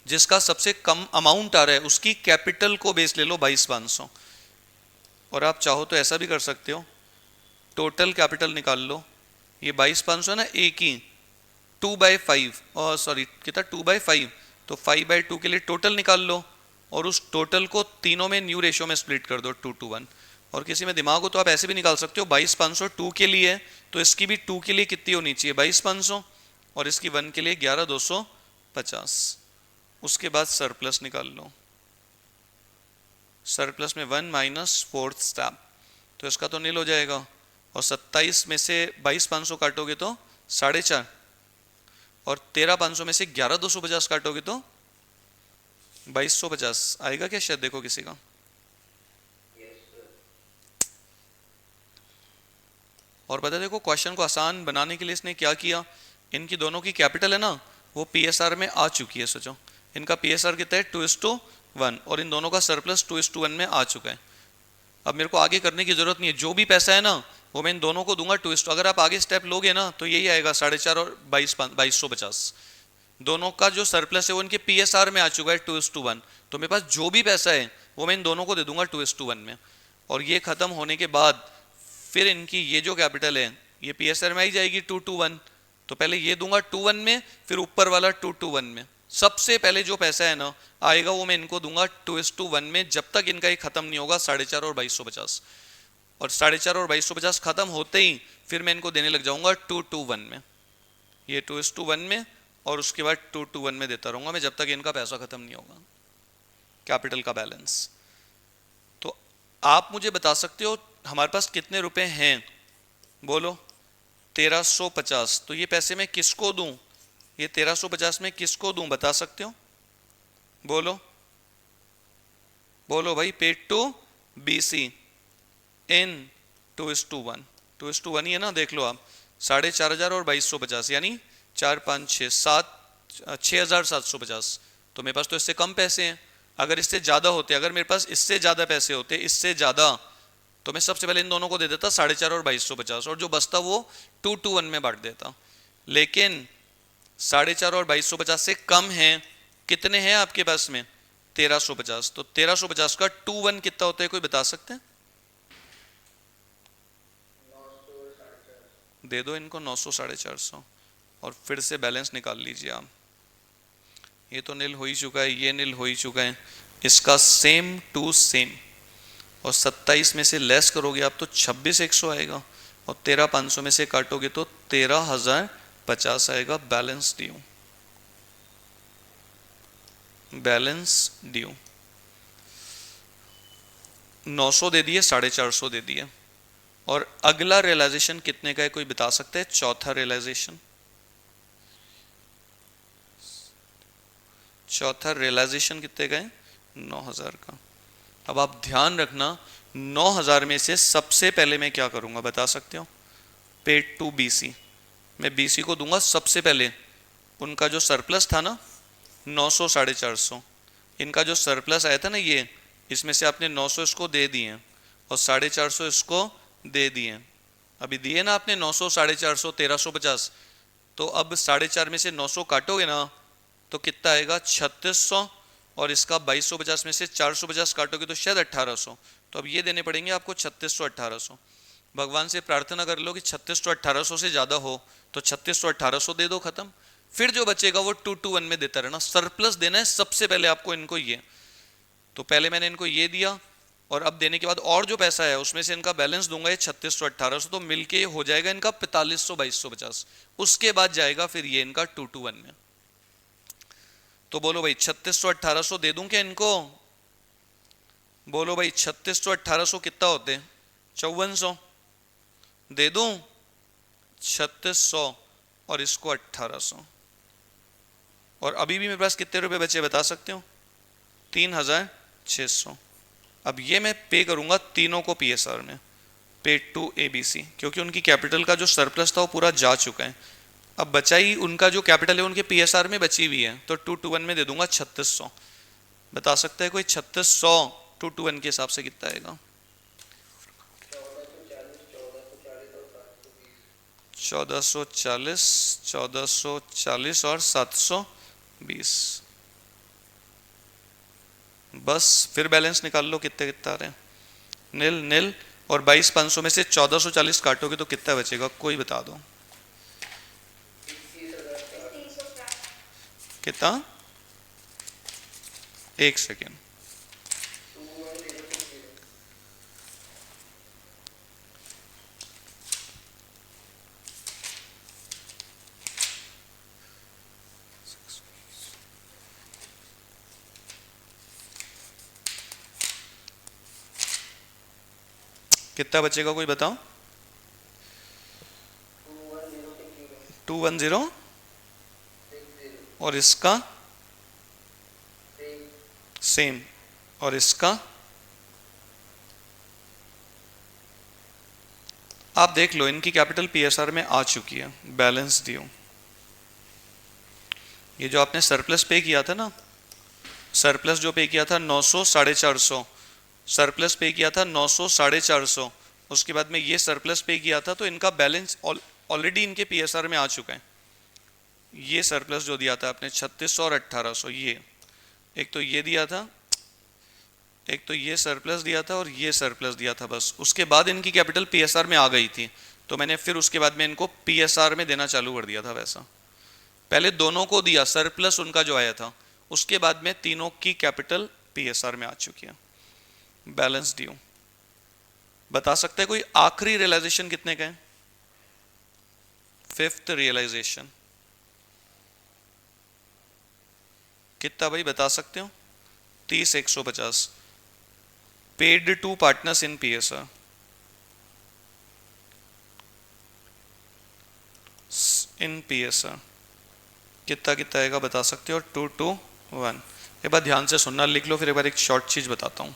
जिसका सबसे कम अमाउंट आ रहा है उसकी कैपिटल को बेस ले लो 22,500। और आप चाहो तो ऐसा भी कर सकते हो, टोटल कैपिटल निकाल लो। ये 22,500 है ना, एक ही 2/5, और सॉरी कितना 2/5, तो 5/2 के लिए टोटल निकाल लो। और उस टोटल को तीनों में न्यू रेशियो में स्प्लिट कर दो 2:1। और किसी में दिमाग हो तो आप ऐसे भी निकाल सकते हो, 22,500 2 के लिए है तो इसकी भी 2 के लिए कितनी होनी चाहिए 22,500, और इसकी 1 के लिए 11,250। उसके बाद सरप्लस निकाल लो, सरप्लस में 1 माइनस फोर्थ स्टेप, तो इसका तो नील हो जाएगा। और 27 में से 22,500 काटोगे तो 4.5, और 13,500 में से 11,250 काटोगे तो 2,250 आएगा क्या शायद, देखो किसी का। और पता है देखो क्वेश्चन को आसान बनाने के लिए इसने क्या किया, इनकी दोनों की कैपिटल है ना वो पीएसआर में आ चुकी है। सोचो इनका पीएसआर कितना है 2:1 और इन दोनों का सरप्लस 2:1 में आ चुका है। अब मेरे को आगे करने की जरूरत नहीं है, जो भी पैसा है ना वो मैं इन दोनों को दूंगा 2:2। अगर आप आगे स्टेप लोगे ना तो यही आएगा 4.5 और 2250। दोनों का जो सरप्लस है वो इनके पीएसआर में आ चुका है 2:1, तो मेरे पास जो भी पैसा है वो मैं इन दोनों को दे दूंगा 2:1 में। और ये खत्म होने के बाद फिर इनकी ये जो कैपिटल है ये पीएसआर में आई जाएगी 2:1, तो पहले ये दूंगा 2:1 में, फिर ऊपर वाला 2:1 में। सबसे पहले जो पैसा है ना आएगा वो मैं इनको दूंगा 2:1 में, जब तक इनका ये खत्म नहीं होगा 4.5 और 2250। और 4.5 और 2250 खत्म होते ही फिर मैं इनको देने लग जाऊंगा 2:1 में, ये 2:1 में, और उसके बाद 2:1 में देता रहूंगा मैं जब तक इनका पैसा खत्म नहीं होगा, कैपिटल का बैलेंस। तो आप मुझे बता सकते हो हमारे पास कितने रुपए हैं, बोलो 1350। तो ये पैसे मैं किसको दूं, ये 1350 में किसको दूं बता सकते हो, बोलो बोलो भाई। पेड टू बीसी इन 2:1, 2:1 ही है ना, देख लो आप। 4,500 और 2250 यानी 4 5 6 7 6,750। तो मेरे पास तो इससे कम पैसे हैं, अगर इससे ज्यादा होते, अगर मेरे पास इससे ज्यादा पैसे होते, इससे ज्यादा, तो मैं सबसे पहले इन दोनों को दे देता 4.5 और 2250 और जो बचता वो 2:1 में बांट देता। लेकिन 4.5 और 2250 से कम है, कितने हैं आपके पास में 1350, तो 1350 का 2:1 कितना होता है कोई बता सकते हैं, दे दो इनको 900 450 और फिर से बैलेंस निकाल लीजिए आप। ये तो नील हो ही चुका है, ये नील हो ही चुका है, इसका सेम टू सेम। और 27 में से लेस करोगे आप तो 26,100 आएगा, और 13,500 में से काटोगे तो 13,050 आएगा। बैलेंस ड्यू, बैलेंस ड्यू 900 दे दिए, 450 दे दिए। और अगला रियलाइजेशन कितने का है कोई बता सकते हैं, चौथा रियलाइजेशन, चौथा रियलाइजेशन कितने का है 9,000 का। अब आप ध्यान रखना 9,000 में से सबसे पहले मैं क्या करूंगा बता सकते हो, पेड टू बीसी, मैं बीसी को दूंगा सबसे पहले। उनका जो सरप्लस था ना 900 450, इनका जो सरप्लस आया था ना ये, इसमें से आपने 900 इसको दे दिए और 450 इसको दे दिए। अभी दिए ना आपने 900 450 1350, तो अब 4.5 में से 900 काटोगे ना तो कितना आएगा 3600, और इसका 2250 में से 450 काटोगे तो शायद 1800। तो अब ये देने पड़ेंगे आपको 3600 1800। भगवान से प्रार्थना कर लो कि 3600 1800 से ज्यादा हो, तो 3600 1800 दे दो, खत्म। फिर जो बचेगा वो 2:1 में देता रहना। सरप्लस देना है सबसे पहले आपको इनको ये, तो पहले मैंने इनको ये दिया, और अब देने के बाद और जो पैसा है उसमें से इनका बैलेंस दूंगा ये 3600 1800, तो मिलके हो जाएगा इनका 4500 2250। उसके बाद जाएगा फिर ये इनका 2:1 में। तो बोलो भाई 3600 1800 दे दूं क्या इनको, बोलो भाई 3600 1800 कितना होते 5400, दे दूं 3600 और इसको 1800। और अभी भी मेरे पास कितने रुपए बचे बता सकते हो, 3600। अब ये मैं पे करूंगा तीनों को पीएसआर में, पेड टू एबीसी, क्योंकि उनकी कैपिटल का जो सरप्लस था वो पूरा जा चुका है। अब बचा ही उनका जो कैपिटल है उनके पीएसआर में बची हुई है, तो 2:1 में दे दूंगा 3600। बता सकता है कोई 3600 2:1 के हिसाब से कितना आएगा, 1440 1440 और 720। बस फिर बैलेंस निकाल लो कितने कितना आ रहे हैं, नील नील। और 22,500 में से 1440 काटोगे तो कितना बचेगा कोई बता दो, कितना, एक सेकेंड, कितना बचेगा कोई बताओ? 210, और इसका सेम, और इसका आप देख लो, इनकी कैपिटल पीएसआर में आ चुकी है, बैलेंस ड्यू। ये जो आपने सरप्लस पे किया था ना, सरप्लस जो पे किया था 900 450, सरप्लस पे किया था 900 450, उसके बाद में ये सरप्लस पे किया था, तो इनका बैलेंस ऑलरेडी इनके पीएसआर में आ चुका है। ये सरप्लस जो दिया था आपने 3600 और 1800, ये एक तो ये दिया था, एक तो ये सरप्लस दिया था और ये सरप्लस दिया था, बस उसके बाद इनकी कैपिटल पीएसआर में आ गई थी, तो मैंने फिर उसके बाद में इनको पीएसआर में देना चालू कर दिया था। वैसा पहले दोनों को दिया सरप्लस उनका जो आया था, उसके बाद में तीनों की कैपिटल पीएसआर में आ चुकी है। बैलेंस ड्यू बता सकते हैं कोई? आखिरी रियलाइजेशन कितने का है? फिफ्थ रियलाइजेशन कितना भाई बता सकते हो? 30,150 paid to partners in PSR. In PSR कितना कितना आएगा बता सकते हो? 221। एक बार ध्यान से सुनना, लिख लो, फिर एक बार एक शॉर्ट चीज बताता हूँ।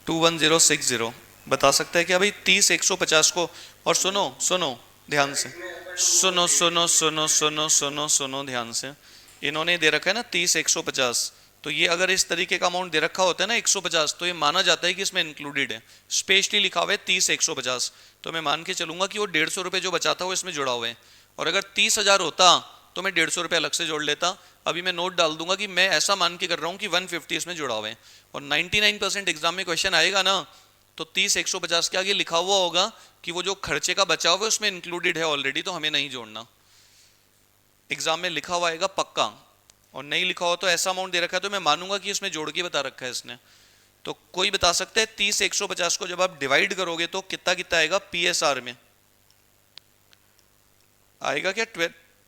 21060 बता सकता है क्या भाई? 30,150 को, और सुनो सुनो ध्यान से, सुनो सुनो सुनो सुनो सुनो सुनो ध्यान से, इन्होंने दे रखा है ना 30,150, तो ये अगर इस तरीके का अमाउंट दे रखा होता है ना 150, तो ये माना जाता है कि इसमें इंक्लूडेड है। स्पेशली लिखा हुआ है 30,150, तो मैं मान के चलूंगा कि वो 150 रुपये जो बचा था वो इसमें जुड़ा हुआ है। और अगर 30,000 होता तो मैं 150 रुपये अलग से जोड़ लेता। अभी मैं नोट डाल दूंगा कि मैं ऐसा मान के कर रहा हूँ कि 150 इसमें जुड़ा हुआ है। और 99% एग्जाम में क्वेश्चन आएगा ना, तो 30,150 के आगे लिखा हुआ होगा कि वो जो खर्चे का बचाव है उसमें इंक्लूडेड है ऑलरेडी, तो हमें नहीं जोड़ना। एग्जाम में लिखा हुआ आएगा पक्का, और नहीं लिखा हो तो ऐसा अमाउंट दे रखा है तो मैं मानूंगा कि इसमें जोड़ के बता रखा है इसने। तो कोई बता सकता है 30,150 को जब आप डिवाइड करोगे तो कितना कितना आएगा पीएसआर में? आएगा क्या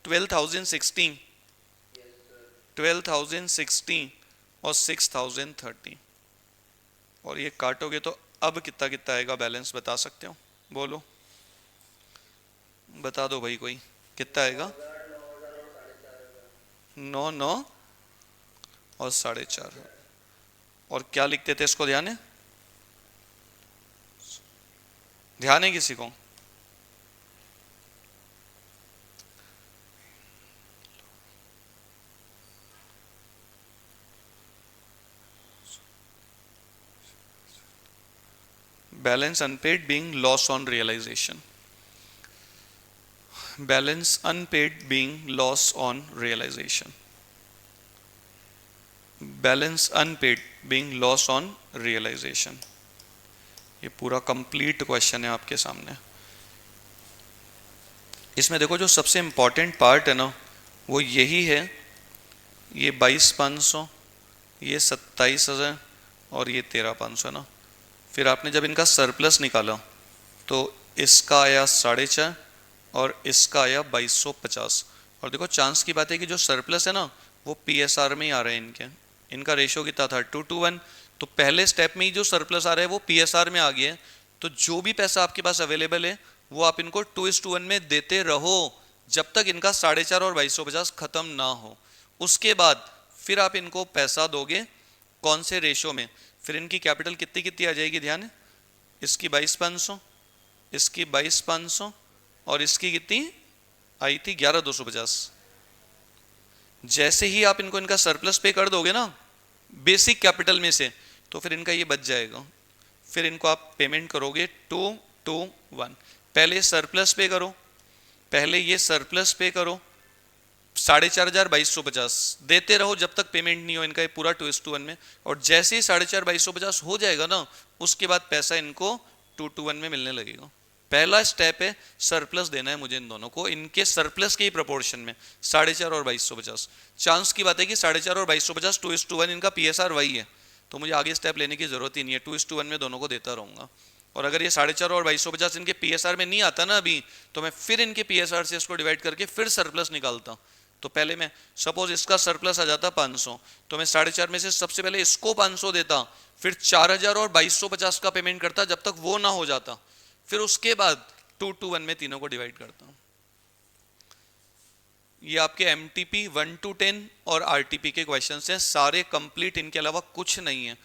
12,016, 12,016 और 6,030, और ये काटोगे तो अब कितना कितना आएगा बैलेंस बता सकते हो? बोलो, बता दो भाई कोई, कितना आएगा? 9 9 और 4.5। और क्या लिखते थे इसको? ध्यान है? ध्यान है किसी को? Balance unpaid being loss on realisation, balance unpaid being loss on realisation, balance unpaid being loss on realisation. ये पूरा कंप्लीट क्वेश्चन है आपके सामने। इसमें देखो जो सबसे इंपॉर्टेंट पार्ट है ना वो यही है, ये 22,500, ये 27,000 और ये 13,500 ना। फिर आपने जब इनका सरप्लस निकाला तो इसका आया 4.5 और इसका आया 2250। और देखो चांस की बात है कि जो सरप्लस है ना वो पीएसआर में ही आ रहे हैं इनके। इनका रेशियो कितना था? 2:1। तो पहले स्टेप में ही जो सरप्लस आ रहा है वो पीएसआर में आ गया है। तो जो भी पैसा आपके पास अवेलेबल है वो आप इनको 2:1 में देते रहो जब तक इनका 4.5 और 2250 खत्म ना हो। उसके बाद फिर आप इनको पैसा दोगे कौन से रेशियो में? फिर इनकी कैपिटल कितनी कितनी आ जाएगी? ध्यान है, इसकी 22,500, इसकी 22,500 और इसकी कितनी आई थी? 11,250। जैसे ही आप इनको इनका सरप्लस पे कर दोगे ना बेसिक कैपिटल में से, तो फिर इनका ये बच जाएगा। फिर इनको आप पेमेंट करोगे 2:1। पहले सरप्लस पे करो, पहले ये सरप्लस पे करो, 4,500 2250 देते रहो जब तक पेमेंट नहीं हो इनका ये पूरा 2:1 में। और जैसे ही 4,500 2250 हो जाएगा ना उसके बाद पैसा इनको 2:1 में मिलने लगेगा। पहला स्टेप है सरप्लस देना है मुझे इन दोनों को, इनके सरप्लस के ही प्रोपोर्शन में 4,500 और 2250। चांस की बात है कि 4,500 और 2250 2:1 इनका पीएसआर वही है, तो मुझे आगे स्टेप लेने की जरूरत ही नहीं है, 2:1 में दोनों को देता रहूंगा। और अगर ये 4,500 और 2250 इनके पीएसआर में नहीं आता ना अभी, तो मैं फिर इनके पीएसआर से इसको डिवाइड करके फिर सरप्लस निकालता। तो पहले मैं सपोज इसका सरप्लस आ जाता 500, तो मैं 4,500 में से सबसे पहले इसको 500 देता, फिर 4,000 और 2250 का पेमेंट करता जब तक वो ना हो जाता। फिर उसके बाद 2 to 1 में तीनों को डिवाइड करता हूँ। ये आपके MTP 1 to 10 और RTP के क्वेश्चन हैं, सारे कंप्लीट, इनके अलावा कुछ नहीं है।